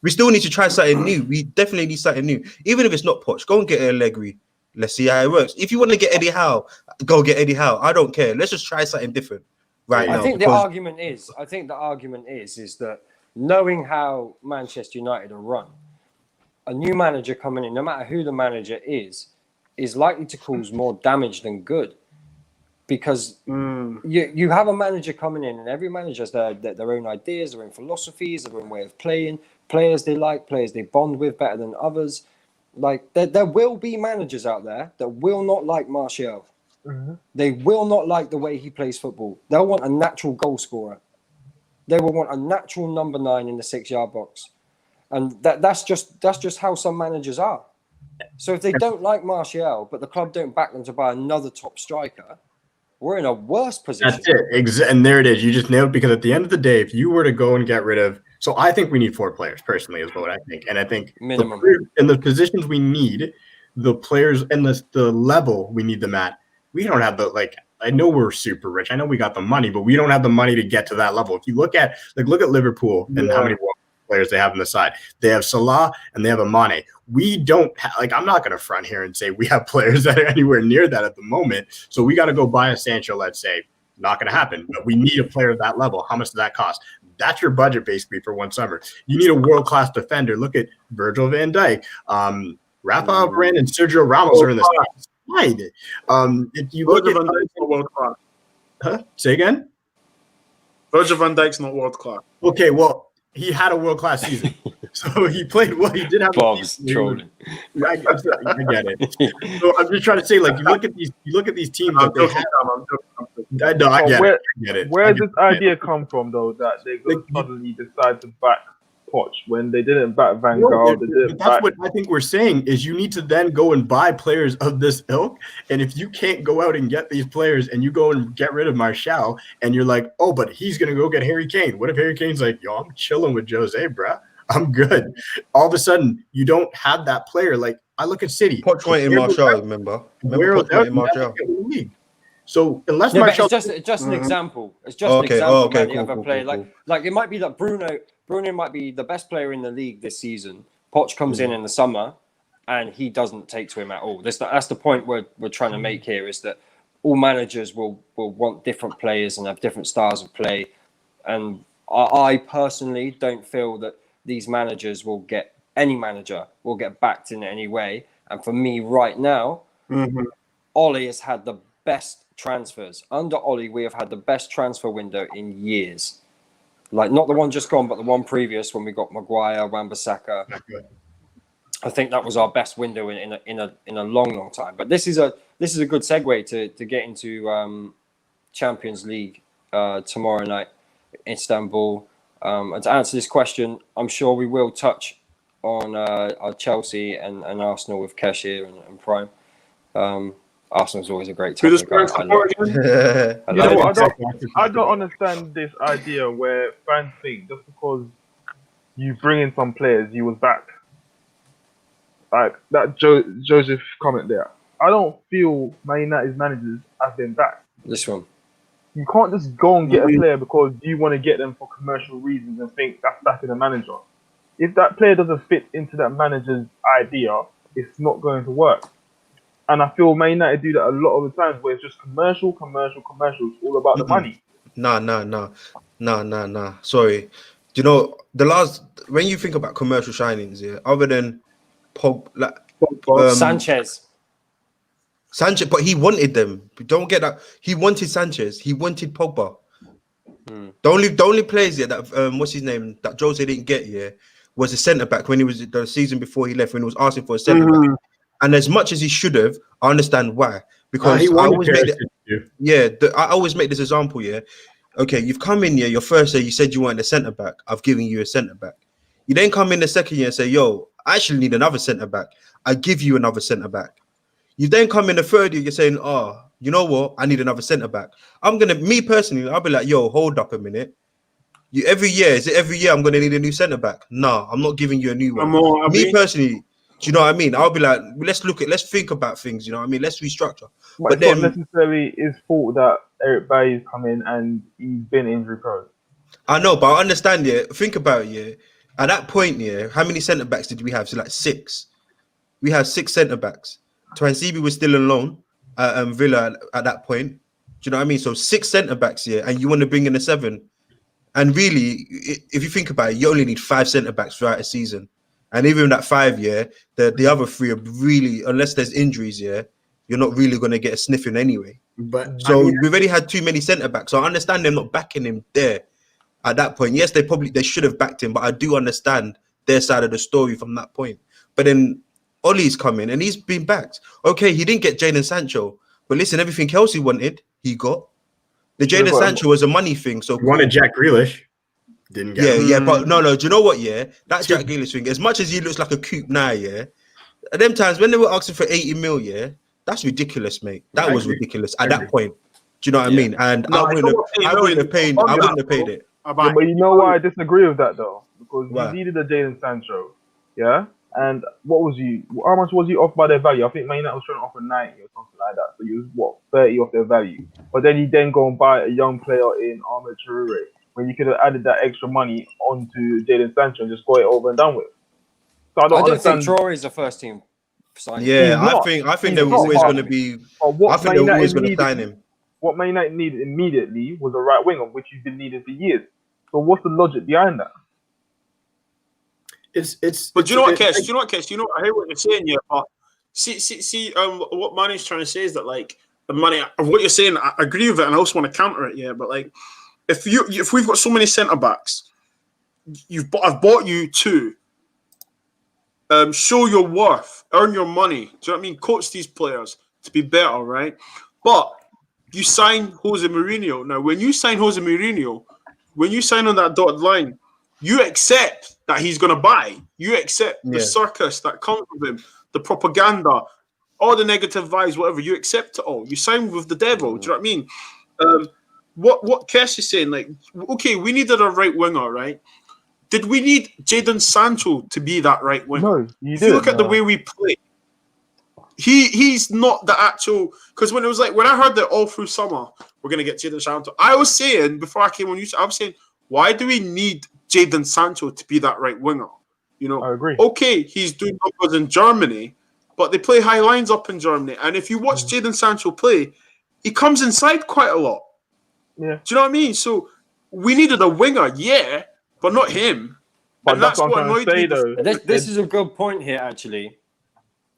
we still need to try something new. We definitely need something new, even if it's not Poch. Go and get Allegri. Let's see how it works. If you want to get Eddie Howe, go get Eddie Howe. I don't care. Let's just try something different now. I think the argument is that knowing how Manchester United are run, a new manager coming in, no matter who the manager is likely to cause more damage than good. Because you have a manager coming in, and every manager has their own ideas, their own philosophies, their own way of playing, players they like, players they bond with better than others. Like there will be managers out there that will not like Martial. Mm-hmm. They will not like the way he plays football. They'll want a natural goal scorer. They will want a natural number 9 in the 6-yard box, and that's just how some managers are. So if they don't like Martial, but the club don't back them to buy another top striker, we're in a worse position. That's it. And there it is. You just nailed it, because at the end of the day, if you were to go and get rid of, so I think we need 4 players personally, is what I think. And I think minimum in the positions we need, the players and the level we need them at, we don't have I know we're super rich. I know we got the money, but we don't have the money to get to that level. If you look at Liverpool and how many players they have on the side. They have Salah and they have Mane. We don't I'm not going to front here and say we have players that are anywhere near that at the moment. So we got to go buy a Sancho, let's say. Not going to happen, but we need a player at that level. How much does that cost? That's your budget basically for one summer. You need a world-class defender. Look at Virgil van Dijk. Rafael Varane and Sergio Ramos are in the side. If you look at Van Dijk's not world-class. Huh? Say again? Virgil van Dijk's not world-class. Okay, well, he had a world-class season. So he played well. He did have Bob's trolling. I get it. So I'm just trying to say, you look at these teams that they have. I get it. Where does this idea come from, though, that they're going to suddenly decide to back Poch when they didn't back Van Gaal? That's what I think we're saying is you need to then go and buy players of this ilk. And if you can't go out and get these players and you go and get rid of Martial and you're like, oh, but he's going to go get Harry Kane. What if Harry Kane's like, yo, I'm chilling with Jose, bruh. I'm good. All of a sudden, you don't have that player. I look at City. Poch went in Martial, remember Poch went in Martial. So unless Martial, it's just an example. It's just an example. The other player, like it might be that Bruno might be the best player in the league this season. Poch comes in the summer, and he doesn't take to him at all. That's the point we're trying to make here, is that all managers will want different players and have different styles of play. And I personally don't feel that these managers any manager will get backed in any way. And for me right now, Oli has had the best transfers. Under Oli, we have had the best transfer window in years. Not the one just gone, but the one previous when we got Maguire, Wan-Bissaka. I think that was our best window in a long time. But this is a good segue to get into Champions League tomorrow night in Istanbul. And to answer this question, I'm sure we will touch on our Chelsea and Arsenal with Keshir and Prime. Arsenal's always a great topic. I don't understand this idea where fans think just because you bring in some players, you was back. Like that Joseph comment there. I don't feel Man United's managers have been back. This one. You can't just go and get a player because you want to get them for commercial reasons and think that's backing the manager. if that player doesn't fit into that manager's idea, it's not going to work. And I feel Man United do that a lot of the times where it's just commercial. It's all about the money. Nah. Sorry. Do you know when you think about commercial signings, yeah, other than Sanchez, but he wanted them. Don't get that. He wanted Sanchez. He wanted Pogba. The only players here that what's his name that Jose didn't get here was a centre back when he was the season before he left when he was asking for a centre back. And as much as he should have, I understand why. Because I always make this example. Yeah, okay, you've come in here your first year. You said you wanted a centre back. I've given you a centre back. You then come in the second year and say, "Yo, I actually need another centre back. I give you another centre back." You then come in the third year, you're saying, "Oh, you know what? I need another centre back." Me personally, I'll be like, "Yo, hold up a minute. Every year I'm gonna need a new centre back? No, I'm not giving you a new one." Me personally, do you know what I mean? I'll be like, let's think about things. You know what I mean? Let's restructure. But it's not necessarily his fault that Eric Bailly's come in and he's been injury prone. I know, but I understand. Yeah, think about it. Yeah, at that point, yeah, how many centre backs did we have? So like 6. We had 6 centre backs. Twansibi was still on loan at Villa at that point. Do you know what I mean? So 6 centre backs here, and you want to bring in a 7. And really, if you think about it, you only need 5 centre backs throughout a season. And even that 5 year, the other 3 are really, unless there's injuries, yeah, you're not really going to get a sniffing anyway. But we've already had too many centre backs. So I understand them not backing him there at that point. Yes, they should have backed him, but I do understand their side of the story from that point. But then Ollie's coming and he's been backed. Okay, he didn't get Jadon Sancho, but listen, everything else he wanted, he got. The Jadon Sancho was a money thing. So he wanted Jack Grealish. Didn't get yeah, but no. Do you know what? Yeah, that Jack Grealish thing. As much as he looks like a coupe now, yeah, at them times when they were asking for 80 mil, yeah, that's ridiculous, mate. That was ridiculous at that point. Do you know what I mean? And I wouldn't have paid it. But you know why I disagree with that though? Because you needed a Jadon Sancho, yeah. And how much was he off by their value? I think Man United was trying to offer 90 or something like that. So you was 30 off their value. But then you then go and buy a young player in Ahmed Traore, when you could have added that extra money onto Jadon Sancho and just got it over and done with. So I don't think Traore is a first team signing. Yeah, I think they were always going to be. I think they were always going to sign him. What Man United needed immediately was a right winger, which you've been needing for years. So what's the logic behind that? But do you know what, Kesh? I hear what you're saying, yeah. But see, what Manny's trying to say is that like the money of what you're saying, I agree with it, and I also want to counter it, yeah. But like, if we've got so many centre backs, I've bought you 2. Show your worth, earn your money. Do you know what I mean? Coach these players to be better, right? But you sign Jose Mourinho. Now, when you sign Jose Mourinho, when you sign on that dotted line, you accept that he's going to buy. You accept the circus that comes with him, the propaganda, all the negative vibes, whatever. You accept it all. You sign with the devil. Do you know what I mean? What Kesh is saying, like, okay, we needed a right winger, right? Did we need Jadon Sancho to be that right winger? No, you didn't. If you look at the way we play, he's not the actual. Because when it was like, when I heard that all through summer, we're going to get Jadon Sancho, I was saying, before I came on YouTube, I was saying, why do we need Jadon Sancho to be that right winger? You know, I agree. Okay, he's doing numbers in Germany, but they play high lines up in Germany. And if you watch Jadon Sancho play, he comes inside quite a lot. Yeah. Do you know what I mean? So we needed a winger, yeah, but not him. But and that's what annoyed me. This is a good point here, actually.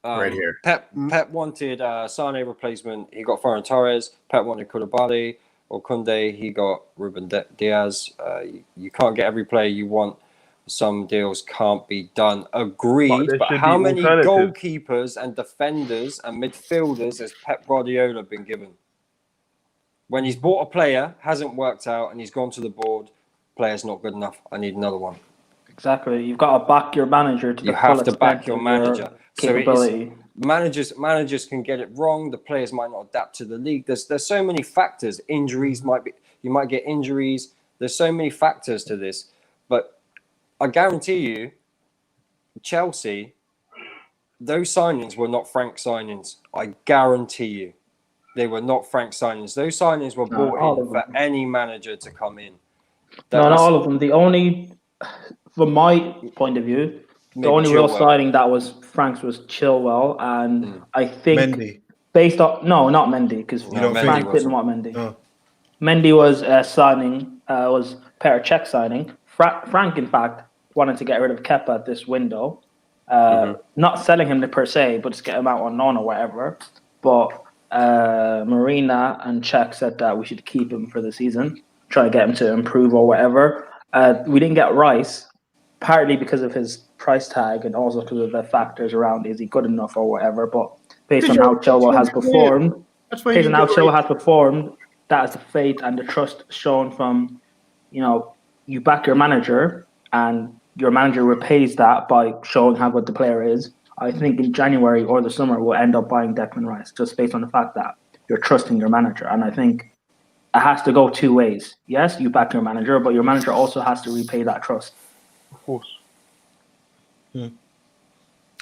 Right here. Pep wanted Sane replacement. He got Ferran Torres. Pep wanted Koulibaly or Koundé. He got Ruben Diaz. You can't get every player you want. Some deals can't be done. Agreed. But how many goalkeepers and defenders and midfielders has Pep Guardiola been given? When he's bought a player, hasn't worked out, and he's gone to the board, player's not good enough. I need another one. Exactly. You've got to back your manager to the full extent. You have to back your manager. Capability. So managers can get it wrong. The players might not adapt to the league. There's so many factors. Injuries you might get injuries. There's so many factors to this. But I guarantee you, Chelsea, those signings were not Frank signings. I guarantee you. They were not Frank signings. Those signings were brought in for any manager to come in. Not all of them. The only from my point of view, the Maybe only real Chilwell. signing that was Frank's was Chilwell, and I think Mendy. based on not Mendy, because No, Mendy Frank didn't wasn't. want Mendy. Oh. Mendy was signing, was Petr Cech signing. Frank, in fact, wanted to get rid of Kepa at this window. Not selling him per se, but just get him out on loan or whatever. But Marina and Cech said that we should keep him for the season, try to get him to improve or whatever. We didn't get Rice, partly because of his price tag and also because of the factors around is he good enough or whatever. But based on how Chilwell has performed, that is the faith and the trust shown from, you back your manager and your manager repays that by showing how good the player is. I think in January or the summer we'll end up buying Declan Rice just based on the fact that you're trusting your manager. And I think it has to go two ways. Yes, you back your manager, but your manager also has to repay that trust. Of course.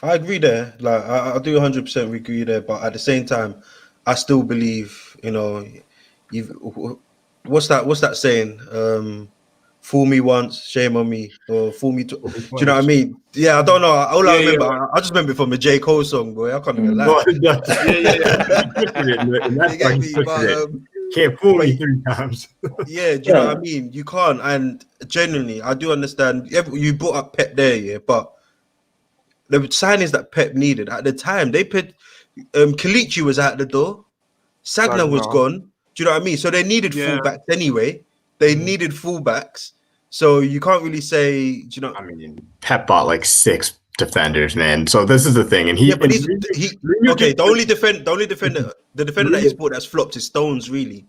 I agree there. Like I do 100% agree there, but at the same time, I still believe, what's that saying? Fool me once, shame on me, or fool me. Do you know what I mean? Yeah, I don't know. All I remember, I just remember it from a J. Cole song, boy. I can't even lie. Can't fool me 3 times. Yeah, do you know what I mean? You can't. And genuinely, I do understand. You brought up Pep there, yeah, but the signings that Pep needed at the time, they put Kalichi was out the door, Sagna was gone. Do you know what I mean? So they needed fullbacks anyway. They needed fullbacks. So you can't really say, do you know? I mean, Pep bought like 6 defenders, man. So this is the thing, and the defender that he's bought that's flopped is Stones, really.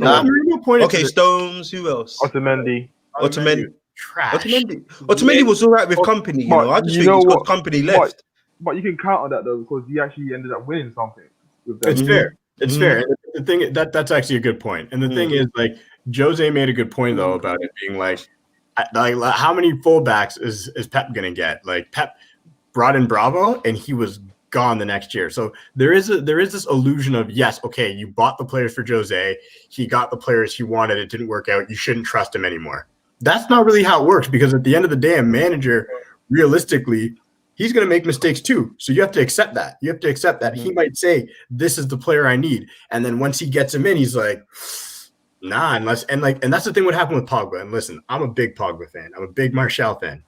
Okay, Stones. Who else? Otamendi. Trash. Otamendi was all right with company. I just think he's got company left. But you can count on that though, because he actually ended up winning something with them. It's fair. It's fair. And the thing that's actually a good point. And the thing is, like, Jose made a good point though about it being like how many fullbacks is Pep gonna get? Like, Pep brought in Bravo and he was gone the next year. So there is this illusion of, yes, okay, you bought the players for Jose, he got the players he wanted, it didn't work out, you shouldn't trust him anymore. That's not really how it works, because at the end of the day, a manager, realistically, he's going to make mistakes too. So you have to accept that. He might say, this is the player I need. And then once he gets him in, he's like, nah, and that's the thing what happened with Pogba. And listen, I'm a big Pogba fan. I'm a big Martial fan.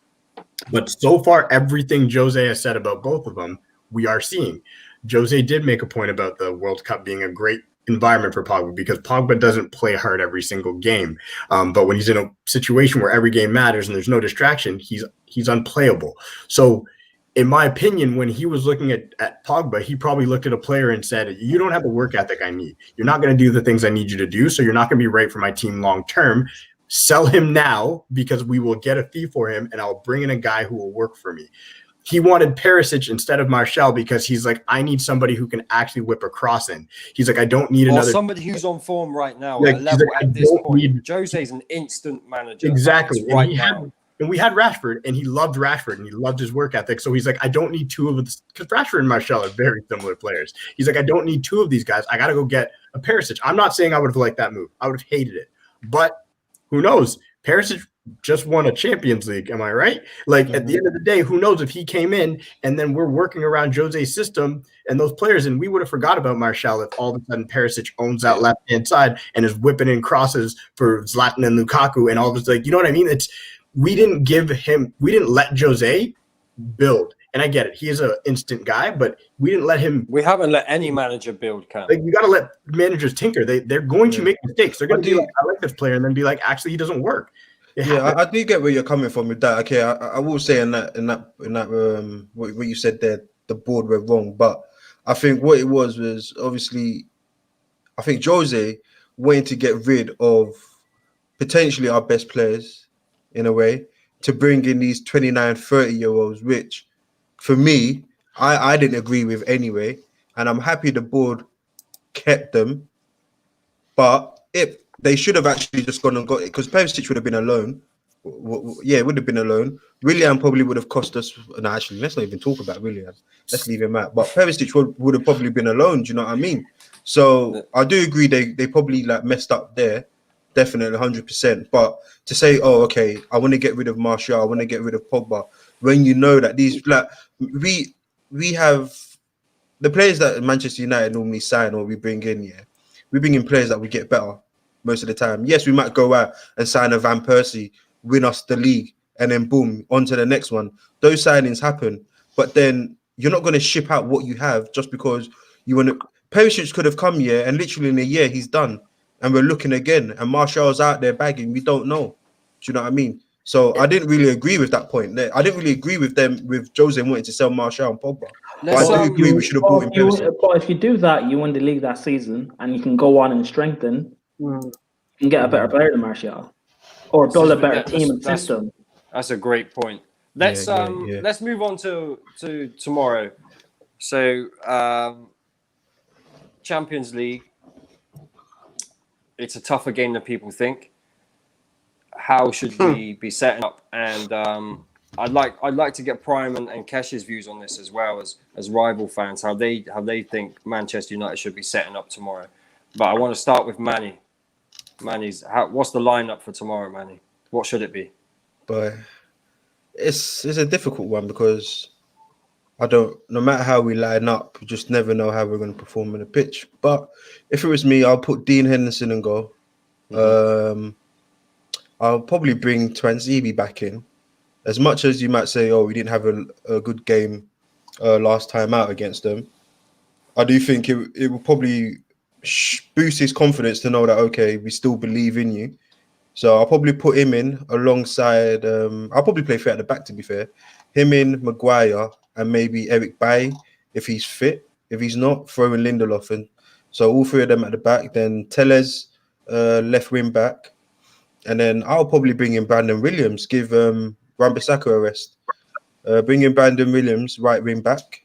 But so far, everything Jose has said about both of them, we are seeing. Jose did make a point about the World Cup being a great environment for Pogba, because Pogba doesn't play hard every single game. But when he's in a situation where every game matters and there's no distraction, he's unplayable. So in my opinion, when he was looking at Pogba, he probably looked at a player and said, you don't have the work ethic I need. You're not going to do the things I need you to do, so you're not going to be right for my team long term. Sell him now, because we will get a fee for him and I'll bring in a guy who will work for me. He wanted Perisic instead of Martial because he's like, I need somebody who can actually whip a cross in. He's like, I don't need another. Somebody who's on form right now at a level at this point. Jose's an instant manager. Exactly. Right now. And we had Rashford, and he loved Rashford, and he loved his work ethic. So he's like, I don't need 2 of this, because Rashford and Martial are very similar players. He's like, I don't need 2 of these guys. I got to go get a Perisic. I'm not saying I would have liked that move. I would have hated it. But who knows? Perisic just won a Champions League. Am I right? Like, at the end of the day, who knows if he came in and then we're working around Jose's system and those players, and we would have forgot about Martial if all of a sudden Perisic owns that left-hand side and is whipping in crosses for Zlatan and Lukaku and all this. Like, you know what I mean? We didn't let Jose build. And I get it. He is an instant guy, but we didn't let him. We haven't let any manager build, Cam. Like, you got to let managers tinker. They're going to make mistakes. They're going to be like, I like this player, and then be like, actually, he doesn't work. I do get where you're coming from with that. Okay, I will say in that what you said there, the board were wrong. But I think what it was obviously, I think Jose wanting to get rid of potentially our best players in a way to bring in these 29, 30-year-olds, which for me, I didn't agree with anyway. And I'm happy the board kept them. But if they should have actually just gone and got it, because Perisic would have been a loan. Yeah, it would have been a loan. Willian probably would have cost us. No, actually, let's not even talk about Willian. Let's leave him out. But Perisic would have probably been a loan. Do you know what I mean? So I do agree they probably like messed up there. definitely 100%. But to say, oh, okay, I want to get rid of Martial, I want to get rid of Pogba, when you know that these we have the players that Manchester United normally sign or we bring in, we bring in players that we get better most of the time. Yes, we might go out and sign a Van Persie, win us the league, and then boom, on to the next one. Those signings happen, but then you're not going to ship out what you have just because you want to. Perisic could have come here and literally in a year he's done, and we're looking again, and Martial's out there bagging. We don't know. Do you know what I mean? So I didn't really agree with that point. I didn't really agree with them with Jose wanting to sell Martial and Pogba. But I do agree we should have bought him. But if you do that, you win the league that season, and you can go on and strengthen. You can get a better player than Martial, or build a better team and system. That's a great point. Let's move on to tomorrow. So Champions League. It's a tougher game than people think. How should we be setting up? And I'd like to get Prime and Kesh's views on this as well as rival fans, how they think Manchester United should be setting up tomorrow. But I want to start with Manny. What's the lineup for tomorrow, Manny? What should it be? But it's a difficult one because no matter how we line up, we just never know how we're going to perform on the pitch. But if it was me, I'll put Dean Henderson in goal. I'll probably bring Twanzebe back in. As much as you might say, oh, we didn't have a good game last time out against them, I do think it will probably boost his confidence to know that, okay, we still believe in you. So I'll probably put him in alongside, I'll probably play fair at the back, to be fair. Him in, Maguire, and maybe Eric Bailly if he's fit. If he's not, throw in Lindelof in. So all three of them at the back. Then Tellez, left wing back. And then I'll probably bring in Brandon Williams, give Wan-Bissaka a rest. Bring in Brandon Williams, right wing back.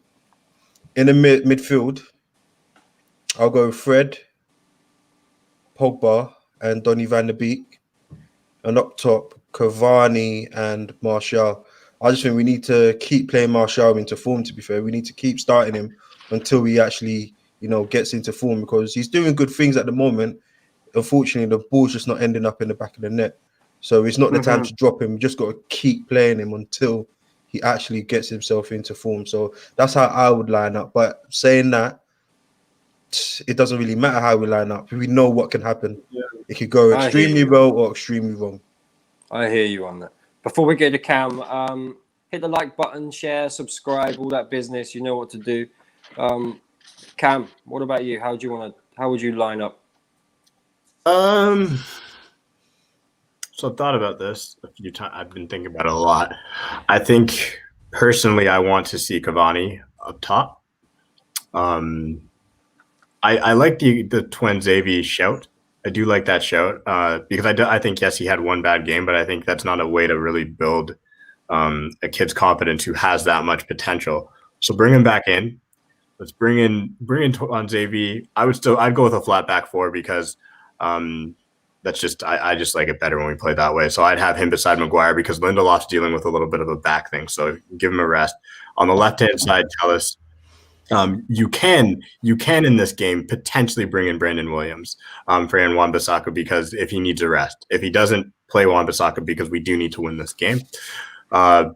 In the midfield, I'll go Fred, Pogba, and Donny van der Beek. And up top, Cavani and Martial. I just think we need to keep playing Martial into form, to be fair. We need to keep starting him until he actually, gets into form, because he's doing good things at the moment. Unfortunately, the ball's just not ending up in the back of the net. So it's not the time to drop him. We just got to keep playing him until he actually gets himself into form. So that's how I would line up. But saying that, it doesn't really matter how we line up. We know what can happen. Yeah. It could go extremely well or extremely wrong. I hear you on that. Before we go to Cam, hit the like button, share, subscribe, all that business. You know what to do. Cam, what about you? How would you line up? So I've thought about this a few times. I've been thinking about it a lot. I think personally, I want to see Cavani up top. I like the Twanzebe shout. I do like that shout because I think, yes, he had one bad game, but I think that's not a way to really build a kid's confidence who has that much potential. So bring him back in. Let's bring in Twanzebe. I'd go with a flat back four because that's just I just like it better when we play that way. So I'd have him beside Maguire because Lindelof's dealing with a little bit of a back thing. So give him a rest. On the left-hand side, Tellez. You can in this game potentially bring in Brandon Williams for Wan-Bissaka because if he needs a rest. If he doesn't play Wan-Bissaka because we do need to win this game. I'm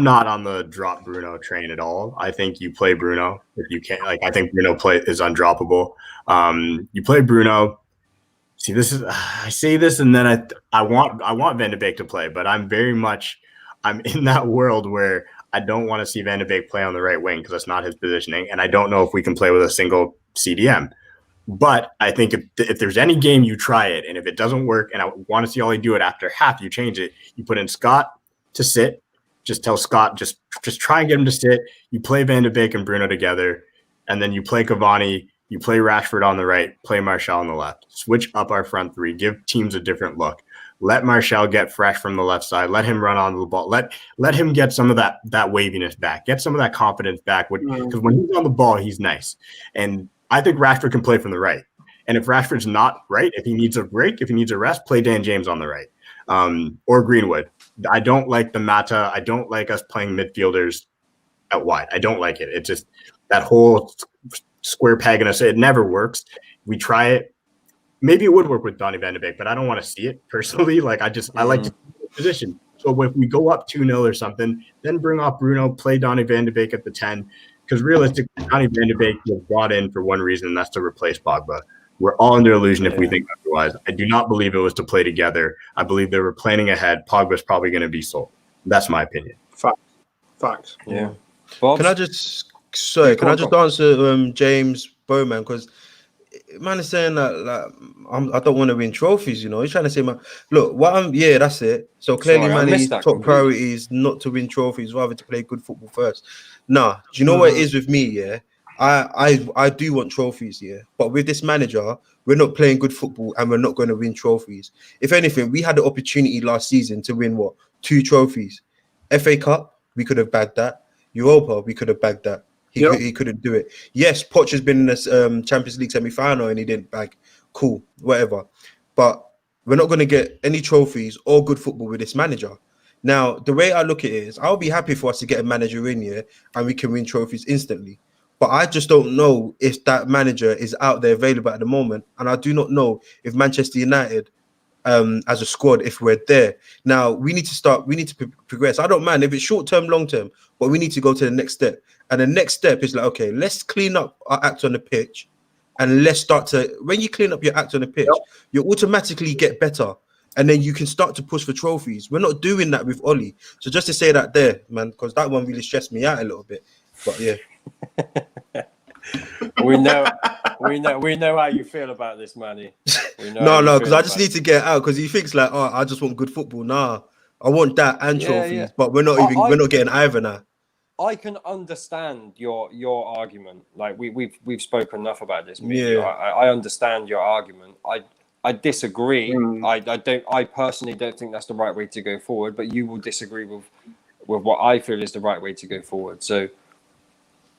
not on the drop Bruno train at all. I think you play Bruno if you can. I think Bruno is undroppable. You play Bruno. See, I say this and then I want Van de Beek to play, but I'm in that world where I don't want to see Van de Beek play on the right wing because that's not his positioning, and I don't know if we can play with a single CDM. But I think if there's any game, you try it, and if it doesn't work, and I want to see Ollie do it after half, you change it. You put in Scott to sit. Just tell Scott, just try and get him to sit. You play Van de Beek and Bruno together, and then you play Cavani. You play Rashford on the right, play Martial on the left. Switch up our front three. Give teams a different look. Let Martial get fresh from the left side. Let him run onto the ball. Let him get some of that waviness back. Get some of that confidence back. Because when he's on the ball, he's nice. And I think Rashford can play from the right. And if Rashford's not right, if he needs a break, if he needs a rest, play Dan James on the right. Or Greenwood. I don't like the Mata. I don't like us playing midfielders out wide. I don't like it. It's just that whole square peg in us. It never works. We try it. maybe it would work with Donny van de Beek, but I don't want to see it personally. Like I like to position. So if we go up 2-0 or something, then bring off Bruno, play Donny van de Beek at the 10. Because realistically, Donny van de Beek was brought in for one reason, and that's to replace Pogba. We're all under illusion if we think otherwise. I do not believe it was to play together. I believe they were planning ahead. Pogba's probably going to be sold. That's my opinion. Facts. Yeah. Bob? Can I just answer James Bowman, because man is saying that I don't want to win trophies. You know, he's trying to say, man, look, that's it. So clearly, Sorry, Manny's top priority is not to win trophies, rather to play good football first. Nah, do you know what it is with me? Yeah, I do want trophies. Yeah, but with this manager, we're not playing good football and we're not going to win trophies. If anything, we had the opportunity last season to win 2 trophies. FA Cup, we could have bagged that. Europa, we could have bagged that. He couldn't do it. Yes, Poch has been in this Champions League semi-final and he didn't bag. Cool, whatever. But we're not going to get any trophies or good football with this manager. Now, the way I look at it is, I'll be happy for us to get a manager in here and we can win trophies instantly. But I just don't know if that manager is out there available at the moment. And I do not know if Manchester United, as a squad, if we're there. Now, we need to progress. I don't mind if it's short-term, long-term, but we need to go to the next step. And the next step is like, okay, let's clean up our act on the pitch. And let's start to, when you clean up your act on the pitch, you automatically get better. And then you can start to push for trophies. We're not doing that with Ollie. So just to say that there, man, because that one really stressed me out a little bit. But yeah. we know how you feel about this, Manny. No, because I just need to get out, because he thinks like, oh, I just want good football. Nah, I want that and trophies, but we're not getting either now. I can understand your argument. Like we've spoken enough about this. I understand your argument. I disagree. I personally don't think that's the right way to go forward, but you will disagree with what I feel is the right way to go forward. So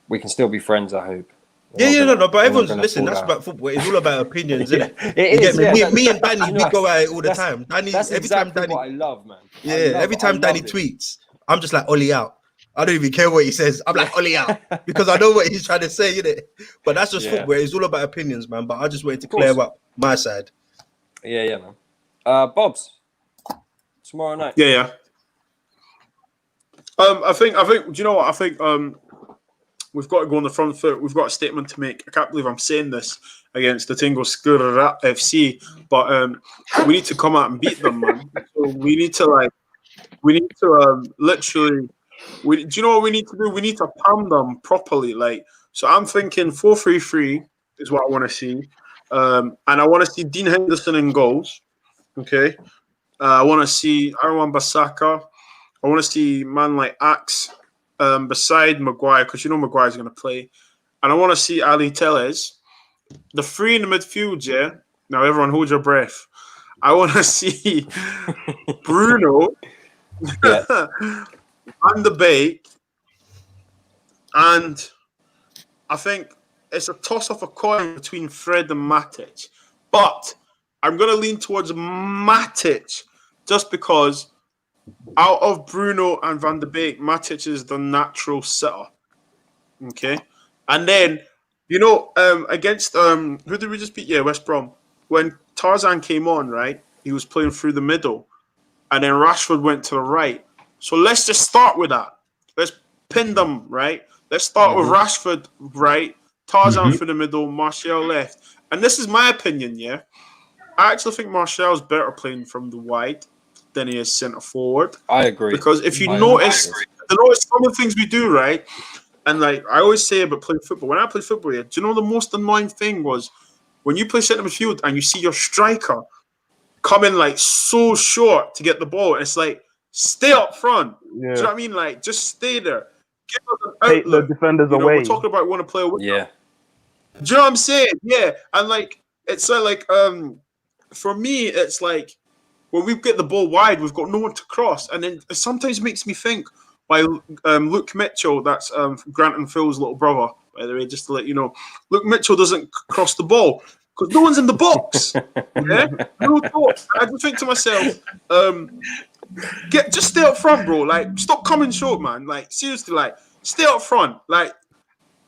we can still be friends, I hope. But everyone's listen. That's about football. It's all about opinions, isn't it? It is. Me and Danny, we go at it all the time. Danny, every time Danny, what I love, man. Every time Danny tweets, I'm just like Ollie out. I don't even care what he says. I'm like Ollie out because I know what he's trying to say, innit? But that's just football. It's all about opinions, man. But I just wanted to clear up my side. Yeah, man. Bob's tomorrow night. Yeah. I think. Do you know what? I think we've got to go on the front foot. We've got a statement to make. I can't believe I'm saying this against the Tingo Skura FC, but we need to come out and beat them, man. So we need to literally. Do you know what we need to do? We need to palm them properly. So I'm thinking 4-3-3 is what I want to see. And I want to see Dean Henderson in goals. Okay. I want to see Aaron Bissaka. I want to see man like Axe beside Maguire, because you know Maguire's going to play. And I want to see Ali Tellez. The 3 in the midfield, yeah? Now everyone hold your breath. I want to see Bruno, Van de Beek, and I think it's a toss of a coin between Fred and Matic. But I'm going to lean towards Matic just because out of Bruno and Van de Beek, Matic is the natural sitter. Okay? And then, against, who did we just beat? Yeah, West Brom. When Tarzan came on, right, he was playing through the middle. And then Rashford went to the right. So let's just start with that. Let's pin them, right? Let's start with Rashford, right? Tarzan for the middle, Martial left. And this is my opinion, yeah? I actually think Martial's better playing from the wide than he is centre forward. I agree. Because if you notice some of the things we do, right? And I always say about playing football. When I play football, do you know the most annoying thing was when you play centre midfield and you see your striker coming so short to get the ball, and it's like, stay up front. Yeah. Do you know what I mean? Just stay there. Give us an outlet. Take the defenders away. We're talking about want to play away. Yeah. Do you know what I'm saying? Yeah. And it's for me, it's like when we get the ball wide, we've got no one to cross. And then it sometimes makes me think why Luke Mitchell, that's Grant and Phil's little brother, by the way, just to let you know, Luke Mitchell doesn't cross the ball because no one's in the box. Yeah? No thoughts. I just think to myself, just stay up front, bro. Stop coming short, man. Seriously, stay up front.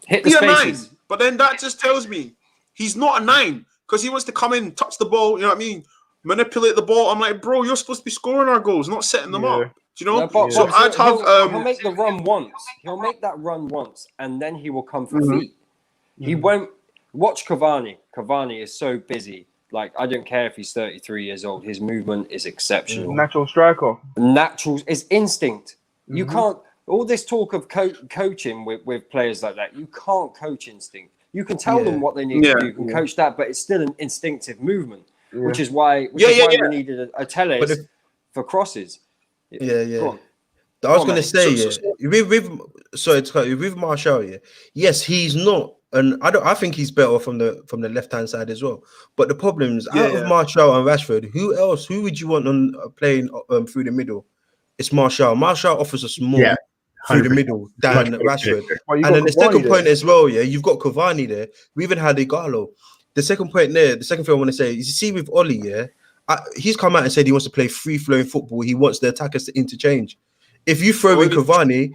Hit the be a spaces. 9. But then that just tells me he's not a 9. because he wants to come in, touch the ball. You know what I mean? Manipulate the ball. I'm like, bro, you're supposed to be scoring our goals, not setting them up. Do you know? No, but So I'd have. he'll make the run once. He'll make that run once, and then he will come for feet. He won't watch Cavani. Cavani is so busy. Like, I don't care if he's 33 years old. His movement is exceptional. Natural striker. Natural is instinct. You can't. All this talk of coaching with players like that, you can't coach instinct. You can tell them what they need to do. You can coach that, but it's still an instinctive movement, which is why we needed a Teles for crosses. I was going to say, with Martial, yes, he's not, and I think he's better from the left hand side as well. But the problem is, out of Martial and Rashford, who would you want on playing through the middle? It's Martial. Martial offers us more through the middle than Rashford. Well, and then the second there. point as well, you've got Cavani there. We even had Igalo. The second point there, the second thing I want to say is, you see with Oli, he's come out and said he wants to play free-flowing football. He wants the attackers to interchange. If you throw in Cavani,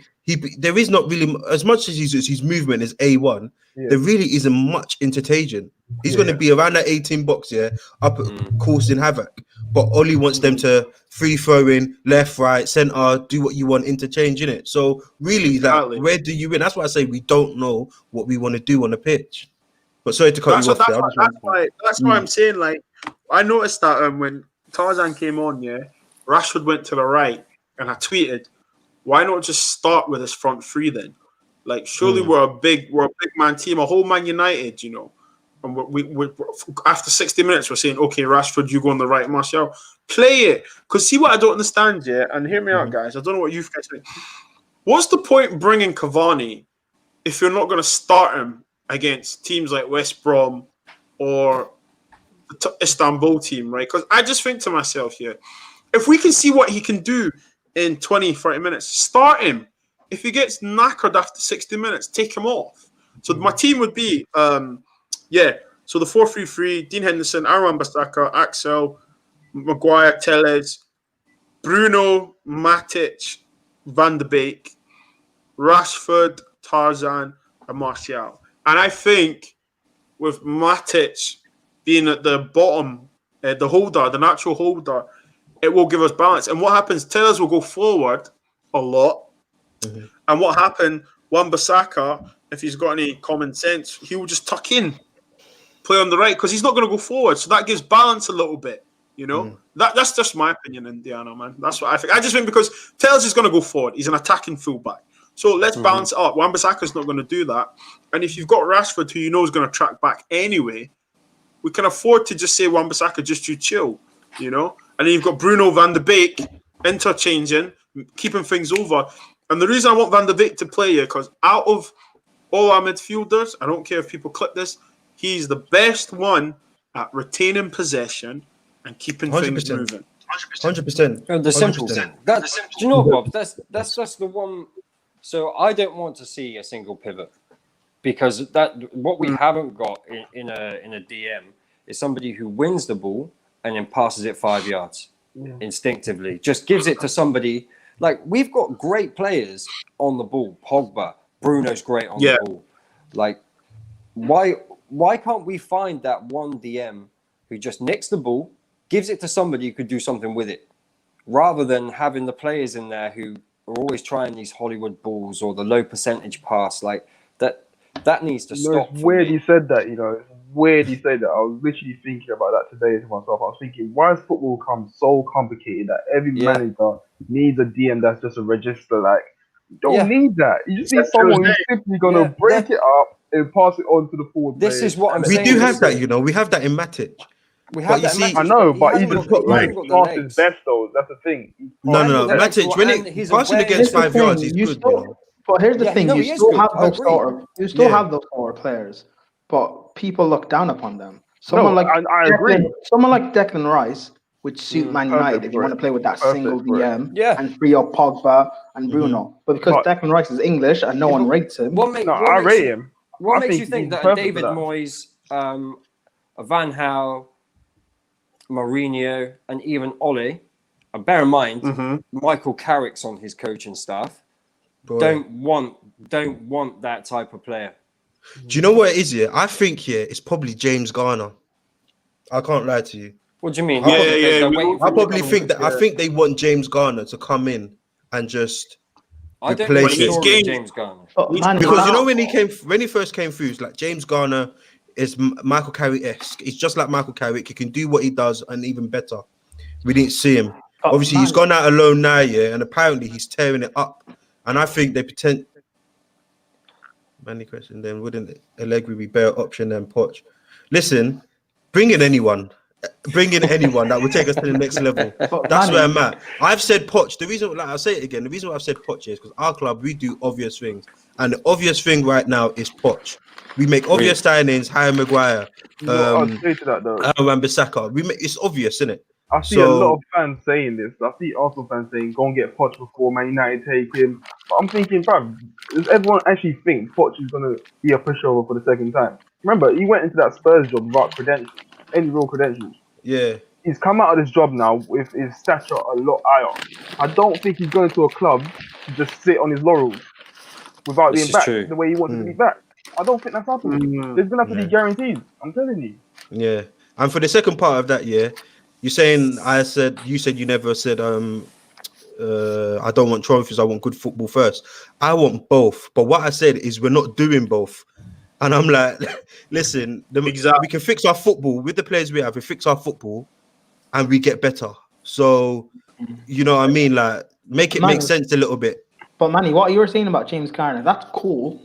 there is not really, as much as his movement is A1, there really isn't much interchanging. He's going to be around that 18 box, up causing havoc. But Oli wants them to free throw in, left, right, centre, do what you want, interchange in it. So really, like, where do you win? That's why I say we don't know what we want to do on the pitch. But sorry to cut you off there. That's why I'm saying, like, I noticed that when Tarzan came on, Rashford went to the right, and I tweeted, why not just start with his front three then? Like, surely we're a big man team, a whole Man United, you know. And we after 60 minutes, we're saying, okay, Rashford, you go on the right, Martial, play it. Because see what I don't understand, and hear me out, guys. I don't know what you guys think. What's the point bringing Cavani if you're not going to start him against teams like West Brom or the Istanbul team, right? Because I just think to myself here, if we can see what he can do in 20, 30 minutes, start him. If he gets knackered after 60 minutes, take him off. So my team would be, so the 4-3-3, Dean Henderson, Aaron Bissaka, Axel, Maguire, Tellez, Bruno, Matic, Van de Beek, Rashford, Tarzan, and Martial. And I think with Matic being at the bottom, the holder, the natural holder, it will give us balance. And what happens, Tellez will go forward a lot. And what happened, Wan-Bissaka, if he's got any common sense, he will just tuck in, play on the right, because he's not going to go forward. So that gives balance a little bit, you know? That's just my opinion, Indiana, man. That's what I think. I just think because Tellez is going to go forward. He's an attacking fullback. So let's balance it up. Wan-Bissaka's not going to do that. And if you've got Rashford, who you know is going to track back anyway, we can afford to just say Wan-Bissaka, just you chill, you know? And then you've got Bruno, Van de Beek, interchanging, keeping things over. And the reason I want Van de Beek to play here, because out of all our midfielders, I don't care if people clip this, he's the best one at retaining possession and keeping 100%. Things moving. 100%. And the simple. Do you know, Bob? That's just the one. So I don't want to see a single pivot, because what we haven't got in a DM is somebody who wins the ball and then passes it 5 yards instinctively. Just gives it to somebody. Like, we've got great players on the ball. Pogba, Bruno's great on the ball. Like, why can't we find that one DM who just nicks the ball, gives it to somebody who could do something with it, rather than having the players in there who are always trying these Hollywood balls or the low percentage pass? Like, that needs to stop. It's weird you said that, you know. It's weird you said that. I was literally thinking about that today to myself. I was thinking, why has football become so complicated that every manager needs a DM that's just a register? Like, you don't need that. You just need someone who's simply going to break it up and pass it on to the forward. This is what I'm saying. We do have that, you know. We have that in Matic. We have that. I know, but even past his best though. That's the thing. No. Matic, when he's passing against 5 yards, he's good. But here's the thing: you still have those sort of players, but people look down upon them. I agree. Someone like Declan Rice would suit Man United if you want to play with that single DM and free up Pogba and Bruno. But because Declan Rice is English and no one rates him, I rate him. What makes you think that David Moyes, Van Gaal, Mourinho, and even Ole, and bear in mind Michael Carrick's on his coaching staff, don't want that type of player? Do you know what it is here? I think it's probably James Garner. I can't lie to you. What do you mean? Yeah, They're we- waiting for I him to probably come think in. that I think they want James Garner to come in and just I don't know replace the it. story of James Garner. But Manny, Because you know when he first came through, it's like James Garner is Michael Carrick-esque. He's just like Michael Carrick. He can do what he does and even better. We didn't see him. but Obviously, he's Manny- gone out alone now, yeah, and apparently he's tearing it up. And I think they pretend. Manny question then wouldn't Allegri be better option than Poch? Listen, bring in anyone. Bring in anyone that will take us to the next level. But That's Manny- where I'm at. I've said Poch. The reason, like I'll say it again, the reason why I've said Poch is because our club, we do obvious things. And the obvious thing right now is Poch. We make obvious signings, Harry Maguire, I'll say to that though. Wan-Bissaka. It's obvious, isn't it? I see a lot of fans saying this. I see Arsenal fans saying, "Go and get Poch before Man United take him." But I'm thinking, bruv, does everyone actually think Poch is gonna be a pushover for the second time? Remember, he went into that Spurs job without credentials, any real credentials. Yeah. He's come out of this job now with his stature a lot higher. I don't think he's going to a club to just sit on his laurels without being back the way he wanted to be back. I don't think that's happening. There's gonna have to be guarantees. I'm telling you. Yeah. And for the second part of that, yeah, you're saying you said you never said I don't want trophies, I want good football first. I want both. But what I said is we're not doing both. And I'm like, listen, we can fix our football with the players we have, we fix our football and we get better. So you know what I mean? Like make it make sense a little bit. But Manny, what you were saying about James Garner, that's cool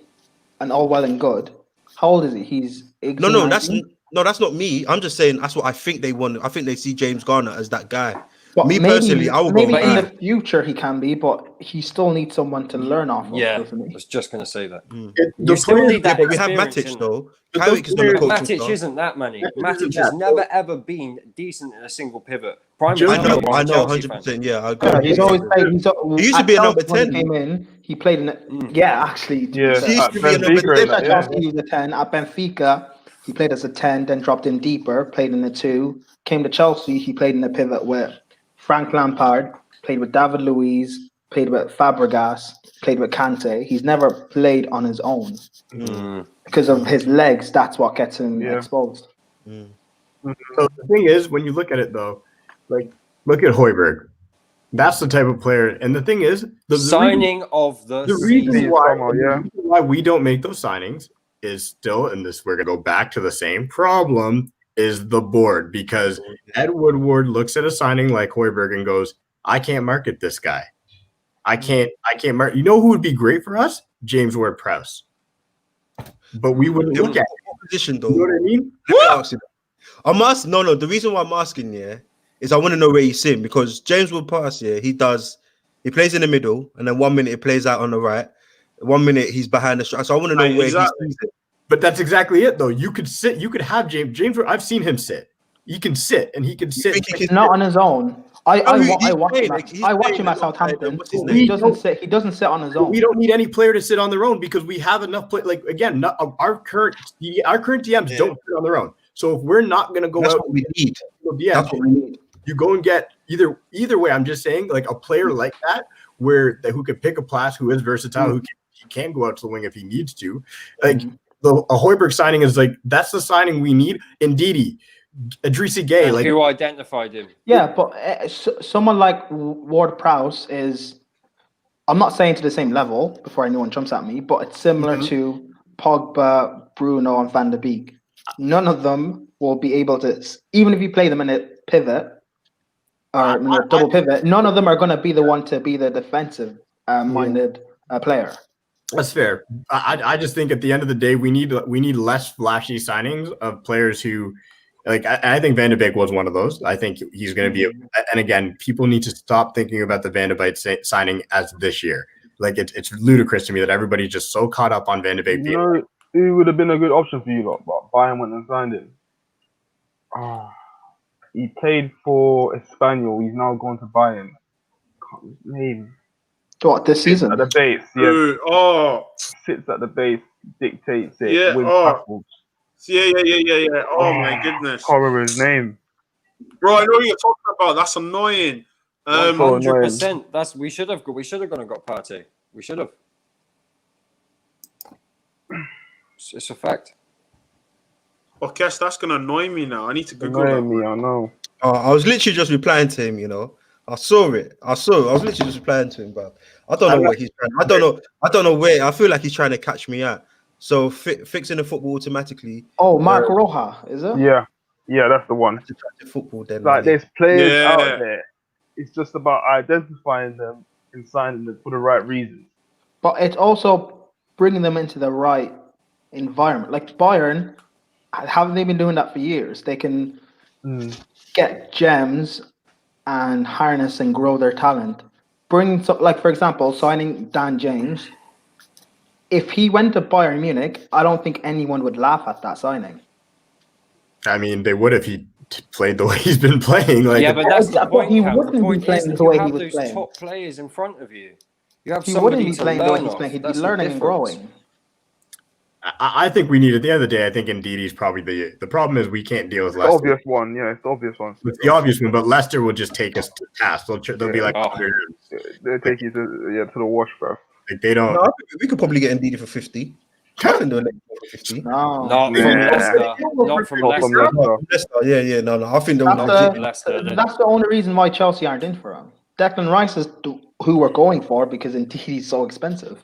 and all well and good. How old is he? He's 18, No, 19? that's not me. I'm just saying that's what I think they want. I think they see James Garner as that guy. But Me personally, I would maybe go in back. the future he can be, but he still needs someone to learn off of. Yeah, doesn't I he? was just going to say that. The still players- need that But we have experience, Matic innit? though. But Carrick is those going to players- coach. Matic isn't that, Manny. Matic Matic isn't has that. never ever been decent in a single pivot. Prime Joe- I example, know, I'm a Chelsea 100%. Yeah, I agree. Yeah, he's always played. He used to at be a Chelsea number when 10. He came in. He played in it. Yeah, actually. to be Yeah, fair. He used to be a number Benfica 10. and that, At Chelsea, he was a 10. At Benfica, he played as a 10, then dropped in deeper, played in the 2. Came to Chelsea, he played in the pivot with Frank Lampard, played with David Luiz, played with Fabregas, played with Kante. He's never played on his own. Because of his legs, that's what gets him exposed. So the thing is, when you look at it though, like look at Højbjerg. That's the type of player. And the thing is, signing of the reason season. why we don't make those signings is still, and this we're gonna go back to the same problem, is the board. Because Ed Woodward looks at a signing like Højbjerg and goes, I can't market this guy. I can't market. You know who would be great for us? James Ward-Prowse. But we wouldn't look at it. Position though. You know what I mean? I'm asking. No. The reason why I'm asking, is I want to know where he's sitting because James Ward-Prowse, he plays in the middle, and then 1 minute he plays out on the right, 1 minute he's behind the striker. So I want to know where he sees it. But that's exactly it, though. You could sit. You could have James. I've seen him sit. He can sit, and he can sit. Not on his own. I watch him at Southampton. What's his He name? doesn't sit on his own. We don't need any player to sit on their own because we have enough play. Like again, our current DMs don't sit on their own. So if we're not going to go That's out, what we need. That's what we need. You go and get either way. I'm just saying, like a player like that, who can pick a pass, who is versatile, who can go out to the wing if he needs to. Like a Højbjerg signing is like that's the signing we need. Ndidi, Idrissi Gueye, like who identified him. Yeah, but someone like Ward-Prowse is, I'm not saying to the same level before anyone jumps at me, but it's similar to Pogba, Bruno, and Van der Beek. None of them will be able to, even if you play them in a pivot or in a double pivot, none of them are going to be the one to be the defensive minded player. That's fair. I just think at the end of the day, we need less flashy signings of players who, like I think Van de Beek was one of those. I think he's going to be, and again, people need to stop thinking about the Van de Beek signing as this year. Like it's ludicrous to me that everybody's just so caught up on Van de Beek. You know, it would have been a good option for you lot, but Bayern went and signed him. He played for Espanyol. He's now gone to Bayern. Can't his name. What, this season? At the base, sits at the base, dictates it, wins tackles. Yeah. Oh my goodness. Can't remember his name. Bro, I know what you're talking about. That's annoying. 100%. We should have gone and got Partey. We should have. It's a fact. Okay, that's gonna annoy me now. I need to Google Annoying that. me, I know. I was literally just replying to him. I saw it. I was literally just replying to him, but I don't know what he's trying. I don't know. I don't know where. I feel like he's trying to catch me out. So fixing the football automatically. Oh, Mark Roja, is it? Yeah, that's the one. Football. Then Like there's players Yeah. out there. It's just about identifying them and signing them for the right reasons. But it's also bringing them into the right environment. Like Bayern, haven't they been doing that for years? They can get gems and harness and grow their talent. Like for example, signing Dan James. If he went to Bayern Munich, I don't think anyone would laugh at that signing. I mean, they would if he played the way he's been playing. Like, Yeah, but that's the point. He Cam. wouldn't The be point playing is the way you he have was those playing. top players in front of you. You have He somebody wouldn't be to playing the way learn he's off. playing. He'd be That's the learning and difference. growing. I think we need, at the end of the day, I think Ndidi's probably the problem is we can't deal with The Leicester. obvious one, it's the obvious one. It's the obvious one, but Leicester will just take us to task. They'll be like, They'll take you to the wash, bro. like they don't. No, I think we could probably get Ndidi for 50. I can do it for 50. No. Not Yeah. from Leicester. Not from Not from Leicester. Leicester. Leicester, yeah, no. I think they'll That's the only reason why Chelsea aren't in for him. Declan Rice is who we're going for because Ndidi's so expensive.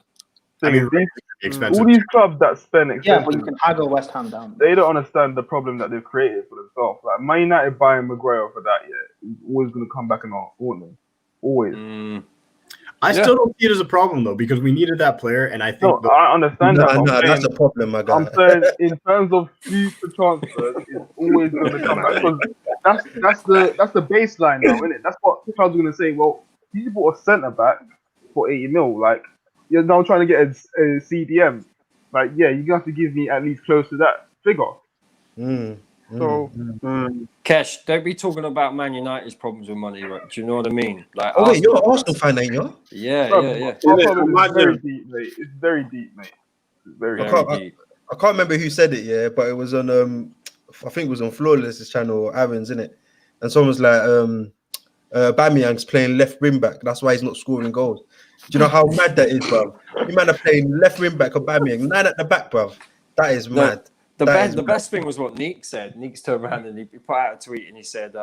I mean, These- expensive. all these clubs that spend Yeah, expensive, but you can haggle West Ham down. they don't understand the problem that they've created for themselves. Like Man United buying Maguire for that, is always going to come back and off, won't they? Always. I still don't see it as a problem though, because we needed that player, and I think No, I understand that. No, but I'm that's saying- a problem, my guy. I'm saying in terms of future transfers, it's always going to come back because that's the baseline now, isn't it? That's what I was going to say. Well, you bought a centre back for 80 mil, like you're now trying to get a CDM. Like, yeah, you're gonna have to give me at least close to that figure. So, Kesh, don't be talking about Man United's problems with money, right? Do you know what I mean? Like, Oh wait, you're an Arsenal- Arsenal fan, ain't you? Yeah. Our problem is very deep, mate. It's very deep, mate. It's very Very deep. I can't remember who said it, yeah, but it was on I think it was on Flawless's channel or Aaron's, innit? And someone was like, Bamiyang's playing left wing back. That's why he's not scoring goals. Do you know how mad that is, bro? You man are playing left wing back of Bamiyang, 9 at the back, bro. That is mad. The That best thing was what Neek said. Neek's turned around and he put out a tweet and he said,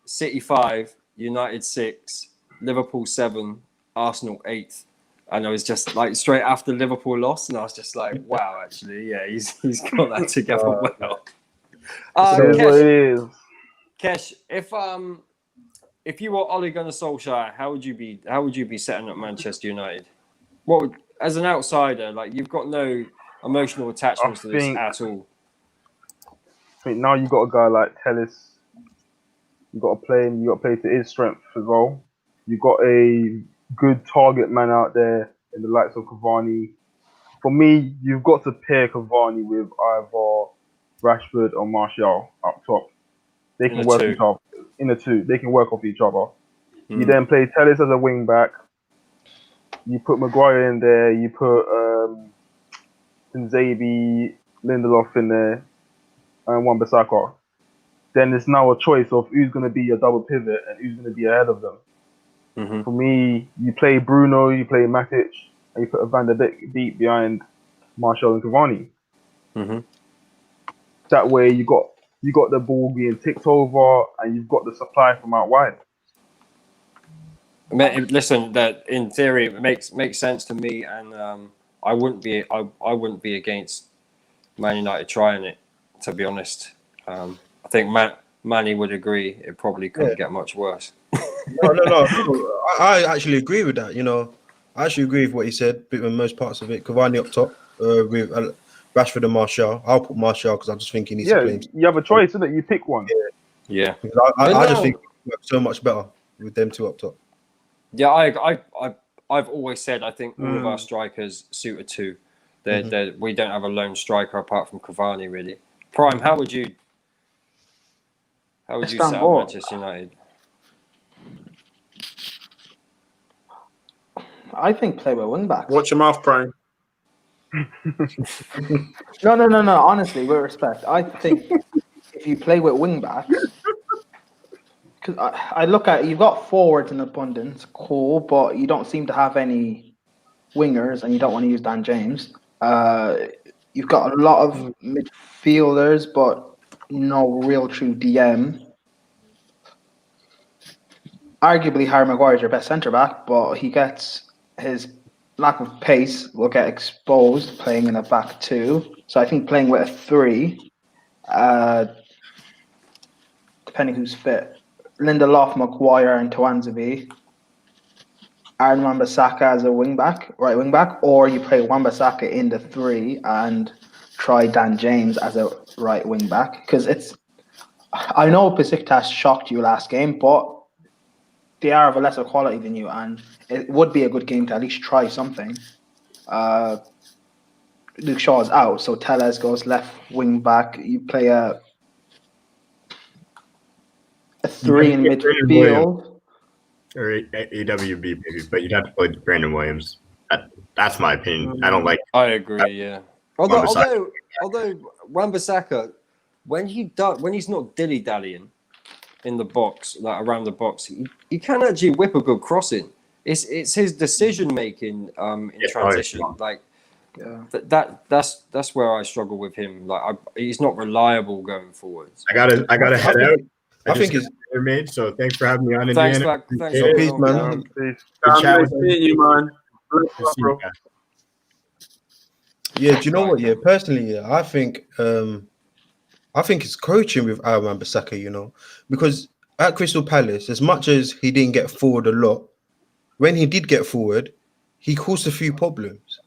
City 5, United 6, Liverpool 7, Arsenal 8th. And I was just like straight after Liverpool lost, and I was just like, wow, actually, yeah, he's got that together well. It is what it is. Kesh, if you were Ole Gunnar Solskjaer, how would you be setting up Manchester United? As an outsider, like you've got no emotional attachments to this at all. I think now you got a guy like Tellis. You got to play him. You got to play to his strength as well. You got a good target man out there in the likes of Cavani. For me, you've got to pair Cavani with either Rashford or Martial up top. They can work each other in the two. They can work off each other. You then play Tellis as a wing back. You put Maguire in there. You put Nzabi, Lindelof in there, and Wan-Bissaka. Then it's now a choice of who's going to be your double pivot and who's going to be ahead of them. For me, you play Bruno, you play Matic, and you put a Van der Beek behind Martial and Cavani. That way, you got the ball being ticked over, and you've got the supply from out wide. Listen, that in theory it makes sense to me, and I wouldn't be against Man United trying it. To be honest, I think Manny would agree. It probably couldn't get much worse. No. I actually agree with that. I actually agree with what he said. With most parts of it, Cavani up top with Rashford and Martial. I'll put Martial because I just think he needs to play. You have a choice, isn't it? You pick one. Yeah. I just think it works so much better with them two up top. Yeah, I've always said I think all of our strikers suit a two. We don't have a lone striker apart from Cavani, really. Prime, how would you set up Manchester United? I think play with wing backs. Watch your mouth, Prime. No. Honestly, with respect, I think if you play with wing backs, because I look at you've got forwards in abundance, cool, but you don't seem to have any wingers, and you don't want to use Dan James. you've got a lot of midfielders, but no real true DM. Arguably, Harry Maguire is your best centre back, but he gets his lack of pace will get exposed playing in a back two. So I think playing with a three, depending who's fit, Lindelof, Maguire, and Tuanzebe. Aaron Wan-Bissaka as a right wing back, or you play Wan-Bissaka in the three and try Dan James as a right wing back. Because I know Besiktas shocked you last game, but they are of a lesser quality than you, and it would be a good game to at least try something. Luke Shaw is out, so Tellez goes left wing back. You play a three in midfield. Or AWB maybe, but you'd have to play Brandon Williams. That's my opinion. I don't like. I agree. Yeah. Although Wan-Bissaka, when he's not dilly dallying in the box, like around the box, he can actually whip a good crossing. It's his decision making in transition. Like that's where I struggle with him. Like he's not reliable going forwards. I gotta head out. I think it's made. So thanks for having me on. Thanks, Indiana. thanks peace, man. Peace. Good chat with you, man. you. Yeah, do you know what? Yeah, personally, yeah, I think it's coaching with Aaron Wan-Bissaka, you know, because at Crystal Palace, as much as he didn't get forward a lot, when he did get forward, he caused a few problems.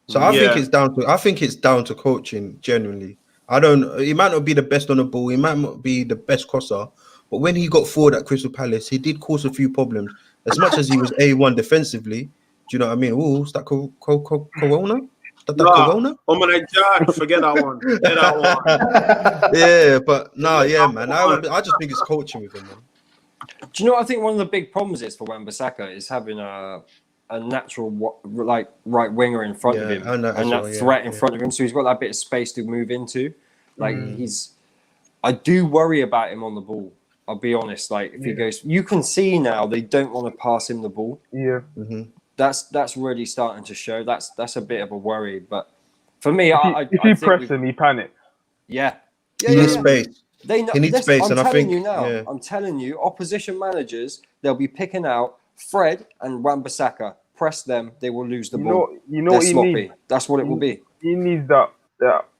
So I think it's down to coaching genuinely. He might not be the best on the ball, he might not be the best crosser, but when he got forward at Crystal Palace, he did cause a few problems. As much as he was A1 defensively, do you know what I mean? Oh, is that Corona? Corona? Oh my God, forget that one. Get that one. Yeah, but man. I just think it's coaching with him, man. Do you know what I think one of the big problems is for Wan-Bissaka is having a natural like right winger in front of him and that threat in front of him, so he's got that bit of space to move into. Like I do worry about him on the ball. I'll be honest. Like if he goes, you can see now they don't want to pass him the ball. Yeah. Mm-hmm. That's really starting to show. That's a bit of a worry. But for me, if you press him, he panics. Yeah. He needs space. He needs space, and I think I'm telling you, opposition managers, they'll be picking out Fred and Wan-Bissaka. Press them, they will lose the ball. You know They're what sloppy. he needs? That's what it will be. He needs that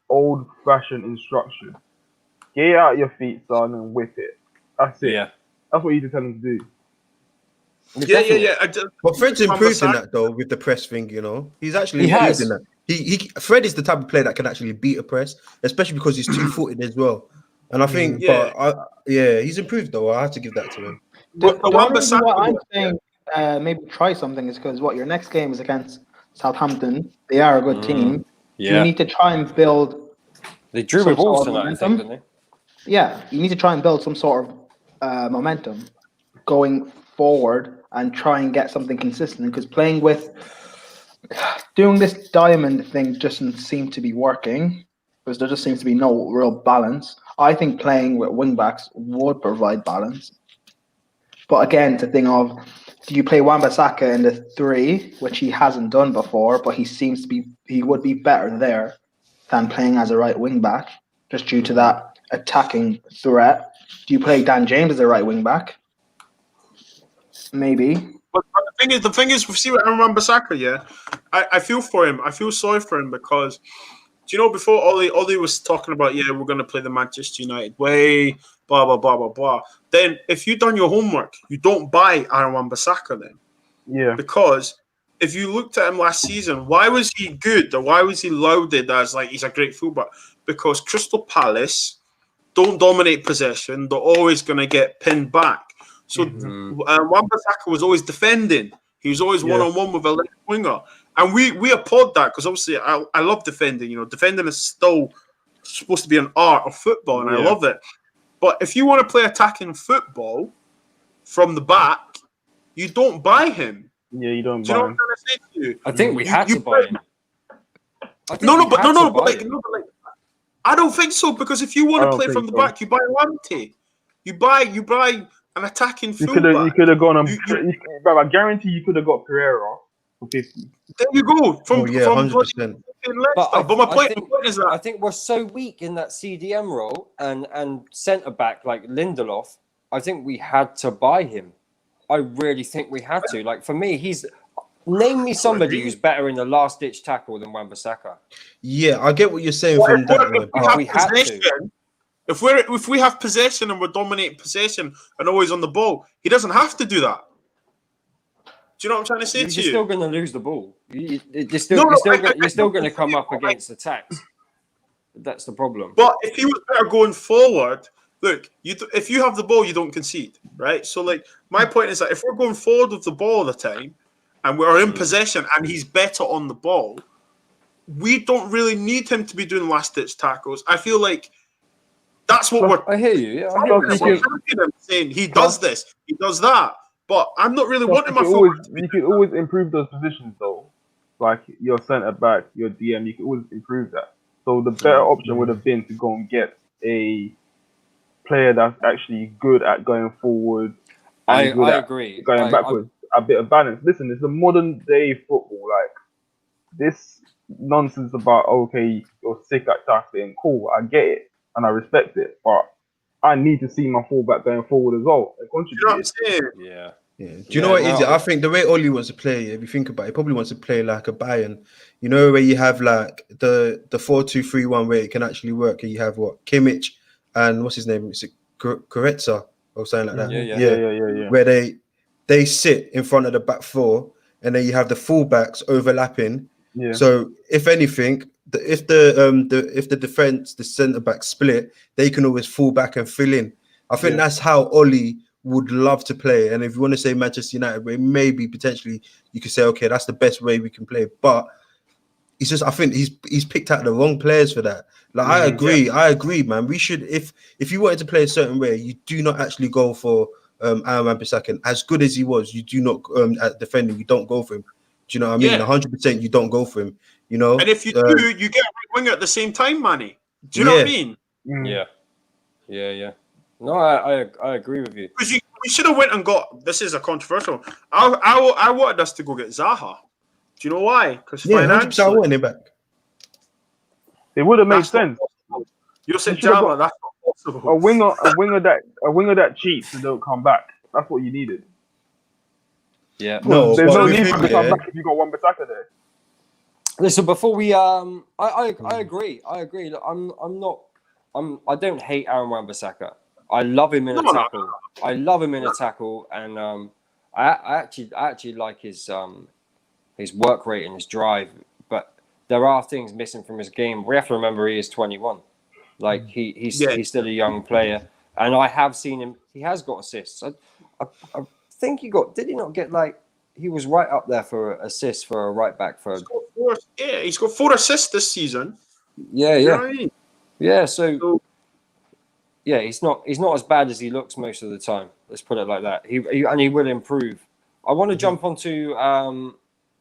old-fashioned instruction. Get out your feet, son, and whip it. That's it. Yeah. That's what you need to tell him to do. Yeah. But Fred's improved in that though with the press thing, you know. He's actually improved in that. Fred is the type of player that can actually beat a press, especially because he's two-footed as well. And I think, he's improved though. I have to give that to him. What I'm saying, maybe try something is because your next game is against Southampton. They are a good team. Yeah. You need to try and build. They drew with Wolves tonight, I think, didn't they? Yeah, you need to try and build some sort of momentum going forward and try and get something consistent, because doing this diamond thing doesn't seem to be working, because there just seems to be no real balance. I think playing with wing backs would provide balance. But again, it's a thing of, do you play Wan-Bissaka in the three, which he hasn't done before, but he would be better there than playing as a right wing back, just due to that attacking threat. Do you play Dan James as a right wing back? Maybe. But the thing is, see what Aaron Wan-Bissaka, yeah, I feel for him. I feel sorry for him because, do you know, before Ollie was talking about, we're going to play the Manchester United way, blah, blah, blah, blah, blah. Then if you've done your homework, you don't buy Aaron Wan-Bissaka then. Yeah. Because if you looked at him last season, why was he good or why was he lauded as like he's a great fullback? Because Crystal Palace don't dominate possession. They're always going to get pinned back. So Wan-Bissaka was always defending. He was always one-on-one with a left winger. And we applaud that because obviously I love defending. You know, defending is still supposed to be an art of football, and I love it. But if you want to play attacking football from the back, you don't buy him. Yeah, you don't buy him. You know what I'm trying to say to you? I think we had to buy him. But I don't think so, because if you want to play from the back, you buy Lamptey. You buy an attacking fullback. You could have gone on. I guarantee you could have got Pereira for 50. There you go. 100%. But my point is that I think we're so weak in that CDM role and centre back like Lindelof. I think we had to buy him. I really think we had to. Like for me, name me somebody who's better in the last ditch tackle than Wan-Bissaka. Yeah, I get what you're saying from that. If we have possession and we're dominating possession and always on the ball, he doesn't have to do that. Do you know what I'm trying to say to you? You're still going to lose the ball. You're still going to come up against attacks. That's the problem. But if he was better going forward, look, if you have the ball, you don't concede, right? So, like, my point is that if we're going forward with the ball all the time and we're in possession and he's better on the ball, we don't really need him to be doing last-ditch tackles. I feel like that's what I hear you. Yeah, I'm saying he does this, he does that. But I'm not really wanting my You can always improve those positions, though. Like your centre back, your DM, you can always improve that. So the better option would have been to go and get a player that's actually good at going forward. I agree. Going backwards, a bit of balance. Listen, it's a modern day football. Like this nonsense about you're sick at tackling. Cool, I get it and I respect it, but I need to see my fullback going forward as well. You know what I'm saying? Yeah. Do you know what it is? I think the way Oli wants to play, if you think about it, he probably wants to play like a Bayern. You know, where you have like the 4-2-3-1 where it can actually work, and you have Kimmich and what's his name? Is it Goretzka or something like that? Yeah. Where they sit in front of the back four, and then you have the fullbacks overlapping. Yeah. So if anything, if the defense, the centre back split, they can always fall back and fill in. I think that's how Oli would love to play. And if you want to say Manchester United way, maybe potentially you could say, okay, that's the best way we can play. But it's just, I think he's picked out the wrong players for that. Like I agree, man. We should, if you wanted to play a certain way, you do not actually go for Aaron Wan-Bissaka. As good as he was, you do not at defending, you don't go for him. Do you know what I mean? 100% you don't go for him. You know, and if you do, you get a right winger at the same time, Manny. Do you know what I mean? Yeah. No, I agree with you. Because we should have went and got. This is a controversial. I wanted us to go get Zaha. Do you know why? Because financially, I wanted him back. It would have made sense. You said Jama. That's not possible. A winger that cheats and don't come back. That's what you needed. Yeah. No, there's no need for him to come back if you got Wan-Bissaka there. Listen, before we I agree. Look, I don't hate Aaron Wan-Bissaka. I love him in a tackle. I love him in a tackle, and I actually like his work rate and his drive. But there are things missing from his game. We have to remember he is 21. Like he's still a young player, and I have seen him. He has got assists. I think did he not get like? He was right up there for assists for a right back for. He's got 4 assists this season. Yeah. You know what I mean? Yeah. So he's not as bad as he looks most of the time. Let's put it like that. He will improve. I want to jump onto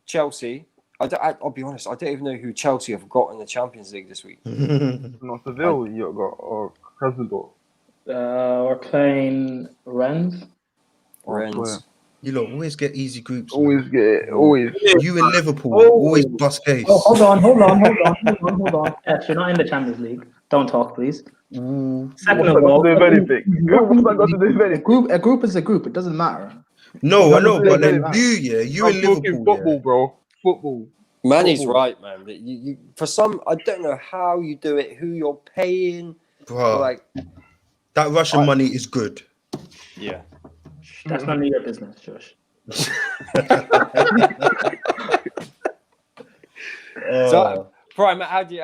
Chelsea. I'll be honest. I don't even know who Chelsea have got in the Champions League this week. Not Seville, you got or Krasnodar. We're playing Rennes. You lot always get easy groups. Always. You in Liverpool always bust case. Oh, hold on. Yes, you're not in the Champions League. Don't talk, please. Second of all, a group is a group. It doesn't matter. No, I know, but then you in Liverpool. Football, bro. Football. Manny's right, man. You for some, I don't know how you do it, who you're paying. Bro, like that Russian money is good. Yeah. That's none of your business, Josh. So, Prime, how do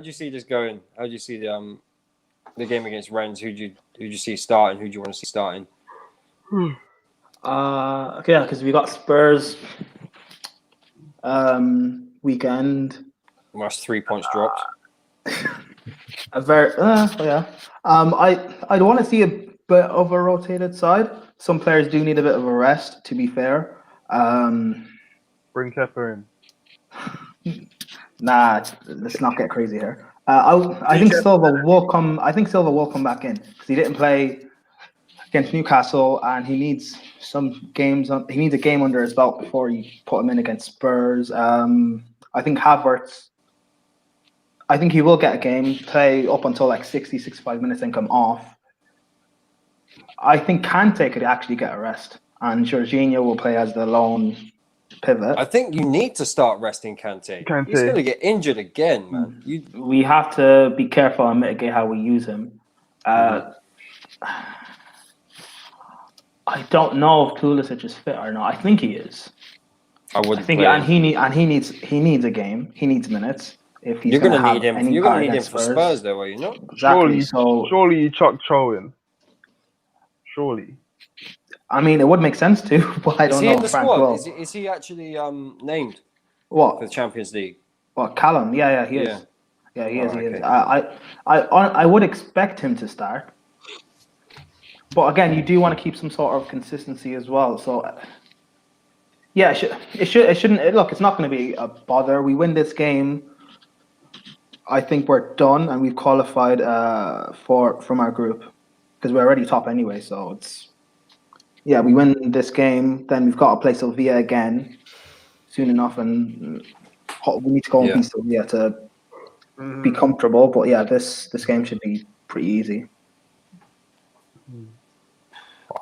you see this going? How do you see the game against Rennes? Who do you see starting? Who do you want to see starting? Because we got Spurs weekend. Almost 3 points dropped. I'd want to see a bit of a rotated side. Some players do need a bit of a rest, to be fair. Bring Kepa in. Nah, let's not get crazy here. I think Silva will come. I think Silva will come back in because he didn't play against Newcastle, and he needs some games. He needs a game under his belt before you put him in against Spurs. I think Havertz I think he will get a game, play up until like 60, 65 minutes and come off. I think Kante could actually get a rest, and Jorginho will play as the lone pivot. I think you need to start resting Kante. He's going to get injured again, man. We have to be careful and mitigate how we use him. I don't know if Pulisic is fit or not. I think he is. I wouldn't. He needs a game. He needs minutes. If he's you're going to need him, you're going to need him for Spurs, though, are you not? Exactly. Surely you chuck Cho in. Surely. I mean, it would make sense to, but I don't know. Is he in the squad? Is he actually named? What for the Champions League? What, Callum? Yeah, he is. Yeah, he is. Okay. He is. I would expect him to start, but again, you do want to keep some sort of consistency as well. So, yeah, it shouldn't. Look, it's not going to be a bother. We win this game, I think we're done, and we've qualified from our group because we're already top anyway. So it's. Yeah, we win this game, then we've got to play Sevilla again soon enough, and we need to go and beat Sevilla to be comfortable. But yeah, this game should be pretty easy.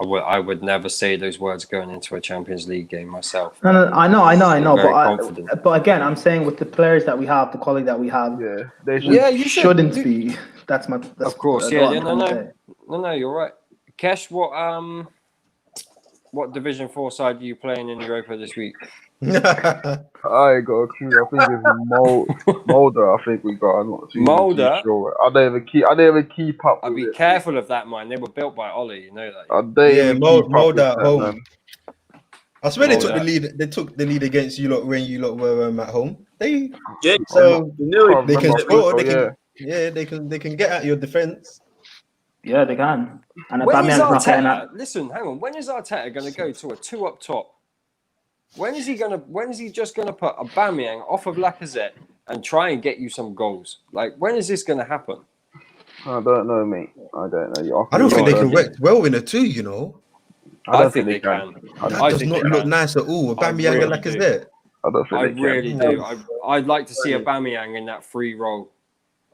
I would never say those words going into a Champions League game myself. No, I know. But but again, I'm saying with the players that we have, the quality that we have, you shouldn't be. That's of course, no, you're right. Kesh, what Division 4 side are you playing in Europa this week? I got a clue. I think it's Mulder. I think we got. I'm not too sure. I don't even keep up. I'd be careful of that, man. They were built by Ollie. You know that. Mulder at home. I swear they took the lead. They took the lead against you lot when you lot were at home. They can score. They can get at your defense. Yeah, they can. And when is Arteta? Listen, hang on. When is Arteta going to go to a 2 up top? When is he just going to put Aubameyang off of Lacazette and try and get you some goals? Like, when is this going to happen? I don't know, mate. I don't know. I don't think they can work well in a 2. You know. I think they can. That does not look nice at all. Aubameyang and Lacazette. I really do. I'd like to see Aubameyang in that free role.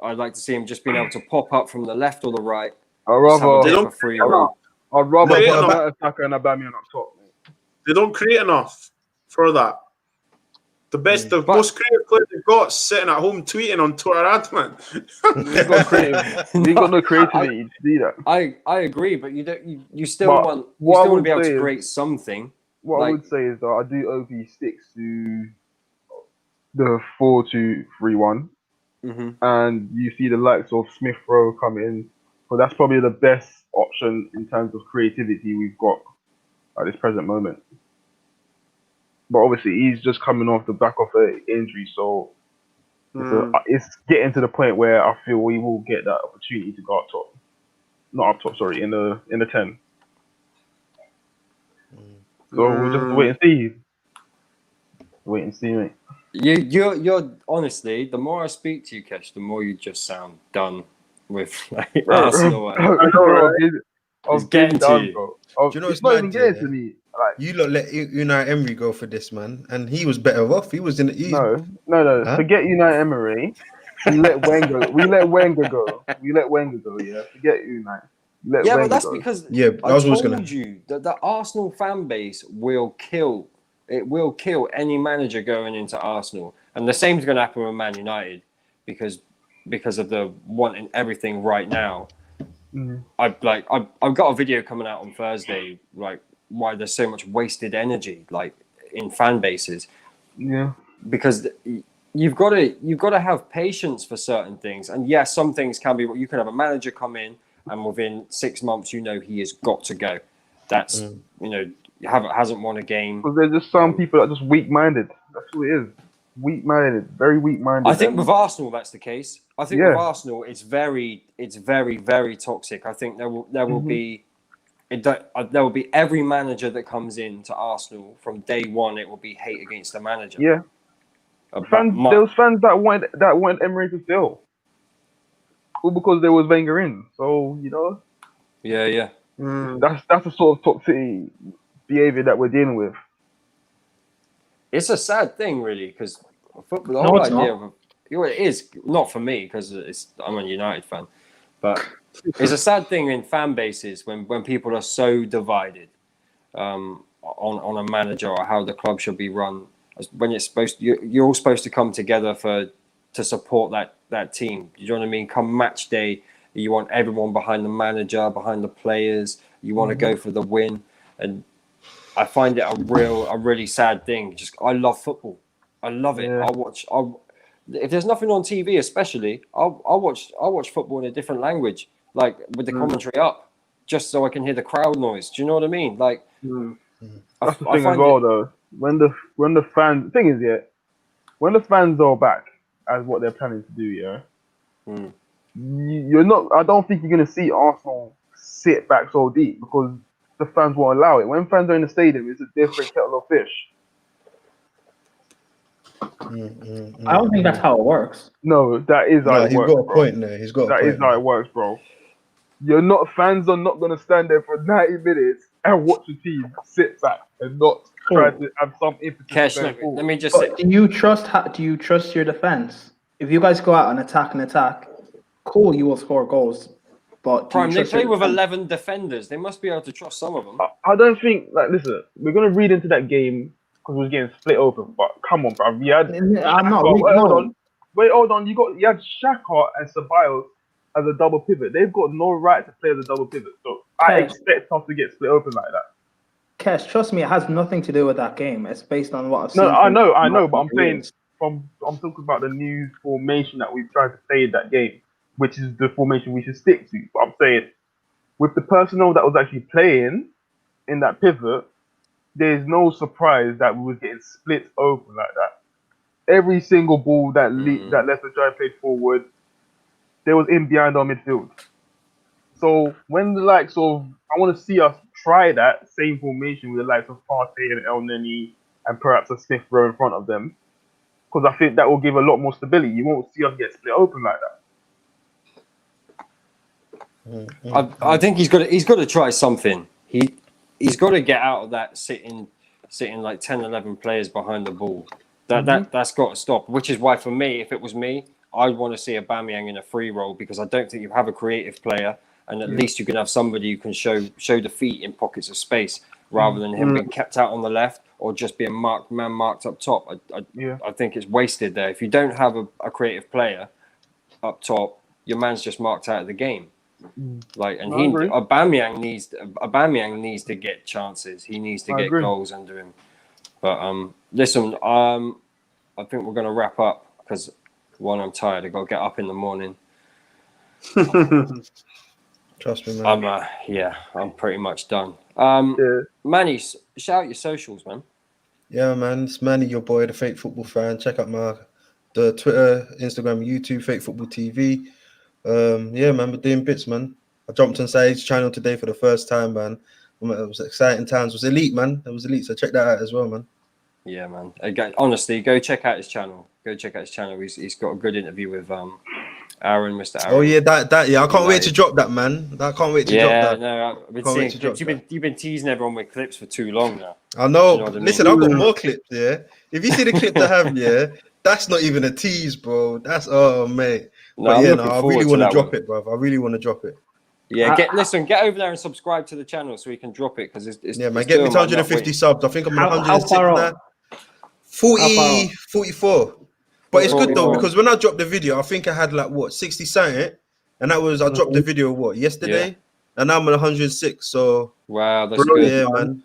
I'd like to see him just being able to pop up from the left or the right. I'd rather attacker and Aubameyang up top. They don't create enough for that. The most creative player they've got sitting at home tweeting on Twitter ads, man. You got no creativity to do that. I agree, but you still want to be able to create something. What I would say is that I do hope he sticks to the 4-2-3-1, and you see the likes of Smith Rowe come in. So that's probably the best option in terms of creativity we've got at this present moment. But obviously, he's just coming off the back of an injury, so it's getting to the point where I feel we will get that opportunity to go up top. Not up top, sorry, in the 10. So we'll just wait and see. Wait and see, mate. You're honestly, the more I speak to you, Kesh, the more you just sound done with Arsenal. I was getting done, bro. Do you know it's not even getting to me. Like, you lot let Unai Emery go for this, man, and he was better off. He was in the No. Huh? Forget Unai Emery. We let Wenger go. Yeah. Forget Unai. But that's because I told you that the Arsenal fan base will kill. It will kill any manager going into Arsenal, and the same is going to happen with Man United because of the wanting everything right now. I've got a video coming out on Thursday, like why there's so much wasted energy, like in fan bases. Yeah, because you've got to have patience for certain things, and yes, some things can be. You can have a manager come in, and within 6 months, he has got to go. That's hasn't won a game. Because there's just some people that are just weak-minded. That's what it is. Weak-minded, very weak-minded. I think with Arsenal that's the case. I think with Arsenal it's very, very toxic. I think there will be every manager that comes into Arsenal from day one. It will be hate against the manager. Yeah, there was fans that want Emery to fail, all because there was Wenger in. So Yeah. That's the sort of toxic behavior that we're dealing with. It's a sad thing, really, because the whole idea of it is not for me because I'm a United fan, but it's a sad thing in fan bases when people are so divided on a manager or how the club should be run. When it's you're all supposed to come together to support that team. You know what I mean? Come match day, you want everyone behind the manager, behind the players. You want to go for the win, and I find it a really sad thing. Just I love football. I love it. Yeah. If there's nothing on TV, especially, I'll watch football in a different language, like with the commentary up, just so I can hear the crowd noise. Do you know what I mean? Like, that's the thing as well, though. When the fans, the thing is, yeah, when the fans are back as what they're planning to do, yeah, you're not. I don't think you're gonna see Arsenal sit back so deep because the fans won't allow it. When fans are in the stadium, it's a different kettle of fish. I don't think that's how it works. No, that is how it he's works. got a point there. He's got a point. That is how it works, bro. Fans are not gonna stand there for 90 minutes and watch the team sit back and not try to have some impetus. Kesh, let me just say, Do you trust your defense? If you guys go out and attack, cool, you will score goals. But Prime, they play with 11 defenders. They must be able to trust some of them. I don't think, listen, we're going to read into that game because we're getting split open. But come on, bro. Wait, hold on. You had Xhaka and Ceballos as a double pivot. They've got no right to play as a double pivot. So I expect us to get split open like that. Kesh, trust me, it has nothing to do with that game. It's based on what I've seen. No, I know, but I'm saying I'm talking about the new formation that we've tried to play in that game, which is the formation we should stick to. But I'm saying, with the personnel that was actually playing in that pivot, there's no surprise that we was getting split open like that. Every single ball that Leicester Giant played forward, there was in behind our midfield. So when the likes of, I want to see us try that same formation with the likes of Partey and El Neni and perhaps a Smith Rowe in front of them, because I think that will give a lot more stability. You won't see us get split open like that. I think he's got to try something. He's got to get out of that sitting like 10, 11 players behind the ball. That's got to stop. Which is why, for me, if it was me, I'd want to see Aubameyang in a free role, because I don't think you have a creative player, and at least you can have somebody who can show the feet in pockets of space rather than him being kept out on the left or just being marked up top. I think it's wasted there. If you don't have a creative player up top, your man's just marked out of the game. Like, and Aubameyang needs to get chances. He needs to get goals under him. But listen, I think we're going to wrap up because one, I'm tired. I got to get up in the morning. Trust me, man. I'm pretty much done. Manny, shout out your socials, man. Yeah, man. It's Manny, your boy, the Fake Football Fan. Check out the Twitter, Instagram, YouTube, Fake Football TV. Yeah, man, we're doing bits, man. I jumped on Said's channel today for the first time, man. It was exciting times. It was elite, man. It was elite. So check that out as well, man. Yeah, man. Again, honestly, go check out his channel. He's got a good interview with Mr. Aaron. Oh yeah, that yeah. I can't wait to drop that, man. I can't wait to drop that. No, I've been seeing clips. You've been teasing everyone with clips for too long now. I know. You know what I mean? Listen, I've got more clips. Yeah. If you see the clip I have, yeah, that's not even a tease, bro. That's mate. No, but yeah, I really want to drop it, bro. I really want to drop it. Yeah, get over there and subscribe to the channel so we can drop it, because it's yeah, man. Get me 150 subs. I think I'm on 106 now. 44. But it's good though, because when I dropped the video, I think I had like 60 something, and that was I dropped the video yesterday, and now I'm on 106. So wow, that's good. Yeah, man.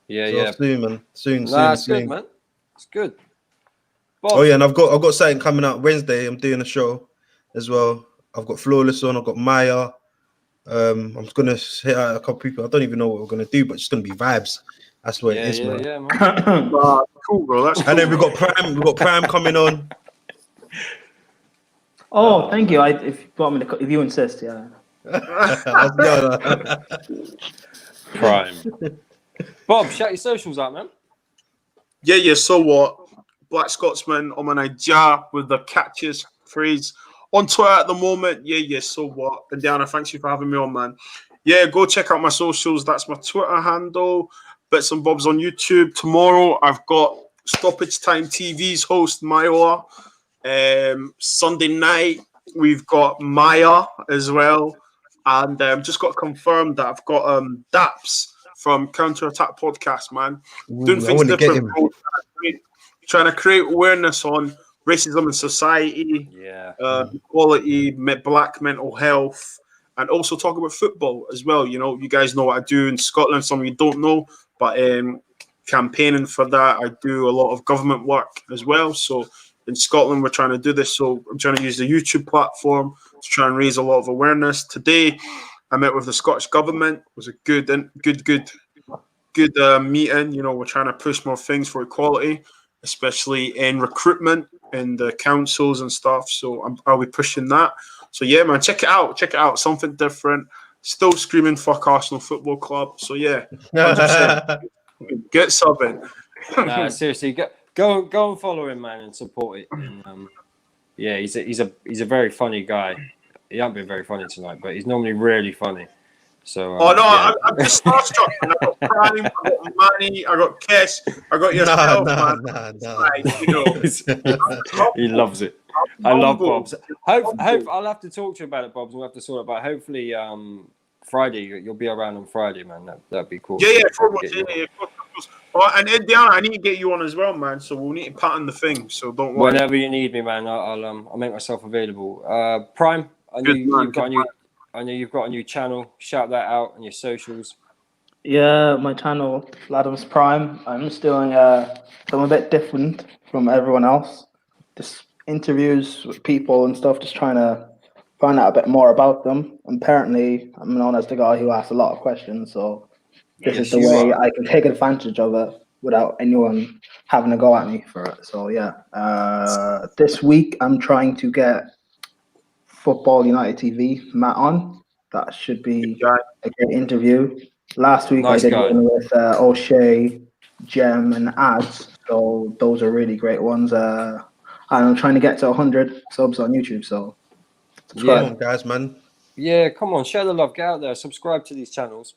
Yeah. Soon, man. Soon. Good, man. It's good. Bob. Oh yeah, and I've got something coming out Wednesday. I'm doing a show as well. I've got Flawless on. I've got Maya. I'm gonna hit out a couple people. I don't even know what we're gonna do, but it's gonna be vibes. That's what it is, man. Yeah, man. Cool, bro. That's cool. And then we've got Prime. We've got Prime coming on. Oh, thank you. If you want me to, if you insist, yeah. Prime. Bob, shout your socials out, man. Yeah. So what? Black Scotsman on my Niger with the catches phrase on Twitter at the moment. Yeah. So what? And Diana, thanks you for having me on, man. Yeah, go check out my socials. That's my Twitter handle. Bits and Bobs on YouTube. Tomorrow, I've got Stoppage Time TV's host, Mayoa. Sunday night, we've got Maya as well. And just got confirmed that I've got Daps from Counter Attack Podcast, man. Doing I things want to get different, him. bro. Trying to create awareness on racism in society, equality, black mental health, and also talk about football as well. You know, you guys know what I do in Scotland. Some of you don't know, but campaigning for that, I do a lot of government work as well. So in Scotland, we're trying to do this. So I'm trying to use the YouTube platform to try and raise a lot of awareness. Today, I met with the Scottish government. It was a good meeting. You know, we're trying to push more things for equality, especially in recruitment in the councils and stuff. So I'll be pushing that. So yeah, man, check it out. Check it out. Something different. Still screaming fuck Arsenal Football Club. So yeah, 100%. Get subbing. Nah, seriously, go and follow him, man, and support it. And yeah, he's a very funny guy. He hasn't been very funny tonight, but he's normally really funny. So I'm just starstruck. I got Prime, I got Manny, I got Kesh, I got yourself, man. Like, you know, he loves it. I love Bob's. Hope I'll have to talk to you about it, Bob's. We'll have to sort it out. Hopefully, Friday you'll be around on Friday, man. That'd be cool. Yeah. And Indiana, I need to get you on as well, man. So we'll need to pattern the thing. So don't worry. Whenever you need me, man, I'll make myself available. Prime, I know you've got a new channel. Shout that out on your socials. Yeah, my channel, Adams Prime. I'm just doing something a bit different from everyone else. Just interviews with people and stuff, just trying to find out a bit more about them. Apparently, I'm known as the guy who asks a lot of questions, so this is the way I can take advantage of it without anyone having to go at me for it. So yeah, this week I'm trying to get Football United TV Matt on. That should be a great interview. Last week I did one with O'Shea, Jem, and Ads. So those are really great ones. And I'm trying to get to 100 subs on YouTube. So subscribe. Come on, guys, man. Yeah, come on, share the love. Get out there, subscribe to these channels,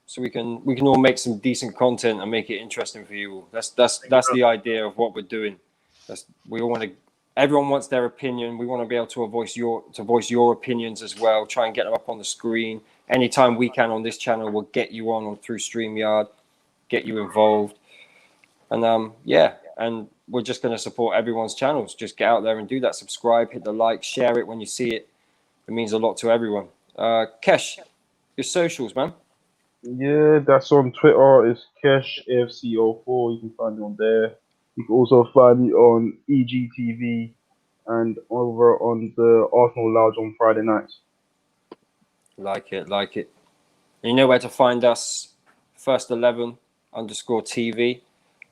so we can all make some decent content and make it interesting for you all. That's the idea of what we're doing. Everyone wants their opinion. We want to be able to voice your opinions as well. Try and get them up on the screen. Anytime we can on this channel, we'll get you on through StreamYard, get you involved. And and we're just going to support everyone's channels. Just get out there and do that. Subscribe, hit the like, share it when you see it. It means a lot to everyone. Kesh, your socials, man. Yeah, that's on Twitter. It's KeshFC04. You can find me on there. You can also find me on EGTV and over on the Arsenal Lounge on Friday nights. Like it. And you know where to find us. First11_TV.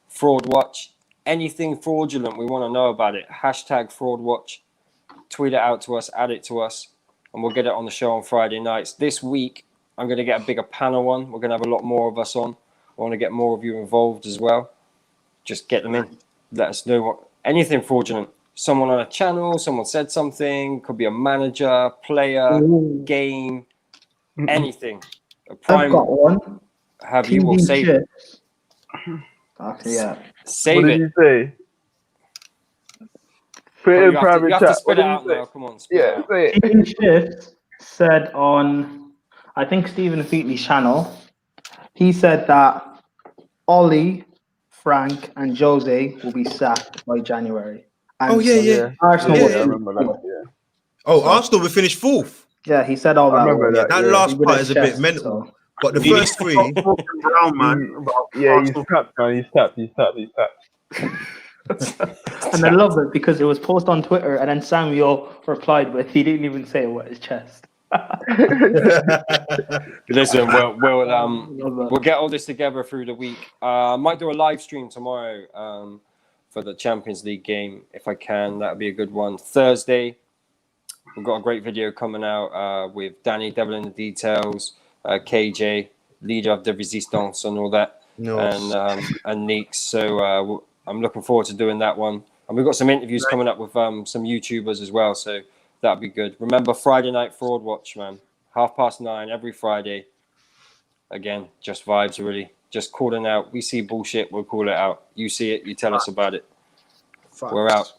Fraud Watch. Anything fraudulent, we want to know about it. Hashtag Fraud Watch. Tweet it out to us, add it to us, and we'll get it on the show on Friday nights. This week, I'm going to get a bigger panel on. We're going to have a lot more of us on. I want to get more of you involved as well. Just get them in. Let us know anything fraudulent. Someone on a channel, someone said something, could be a manager, player, game, anything. I've got one. Have you will save it. Yeah. Save what did you say? Put it in private chat. You have to spit it out now. Come on. Yeah, say it. Team Shift said on, I think, Stephen Featley's channel, he said that Ollie, Frank, and Jose will be sacked by January. And Arsenal I remember that. Yeah. Oh, Arsenal will finish fourth. Yeah, he said all that. I remember that. That last part is a bit mental. So. But the first three, He's tapped. And I love it because it was posted on Twitter, and then Samuel replied with, he didn't even say it with his chest. Listen, we'll get all this together through the week. I might do a live stream tomorrow for the Champions League game if I can. That'd be a good one. Thursday, we've got a great video coming out with Danny Devil in the Details, KJ, leader of the Resistance, and all that, and Neeks. So I'm looking forward to doing that one. And we've got some interviews coming up with some YouTubers as well. So that'd be good. Remember, Friday night Fraud Watch, man. 9:30 every Friday. Again, just vibes, really. Just calling out. We see bullshit, we'll call it out. You see it, you tell us about it. We're out.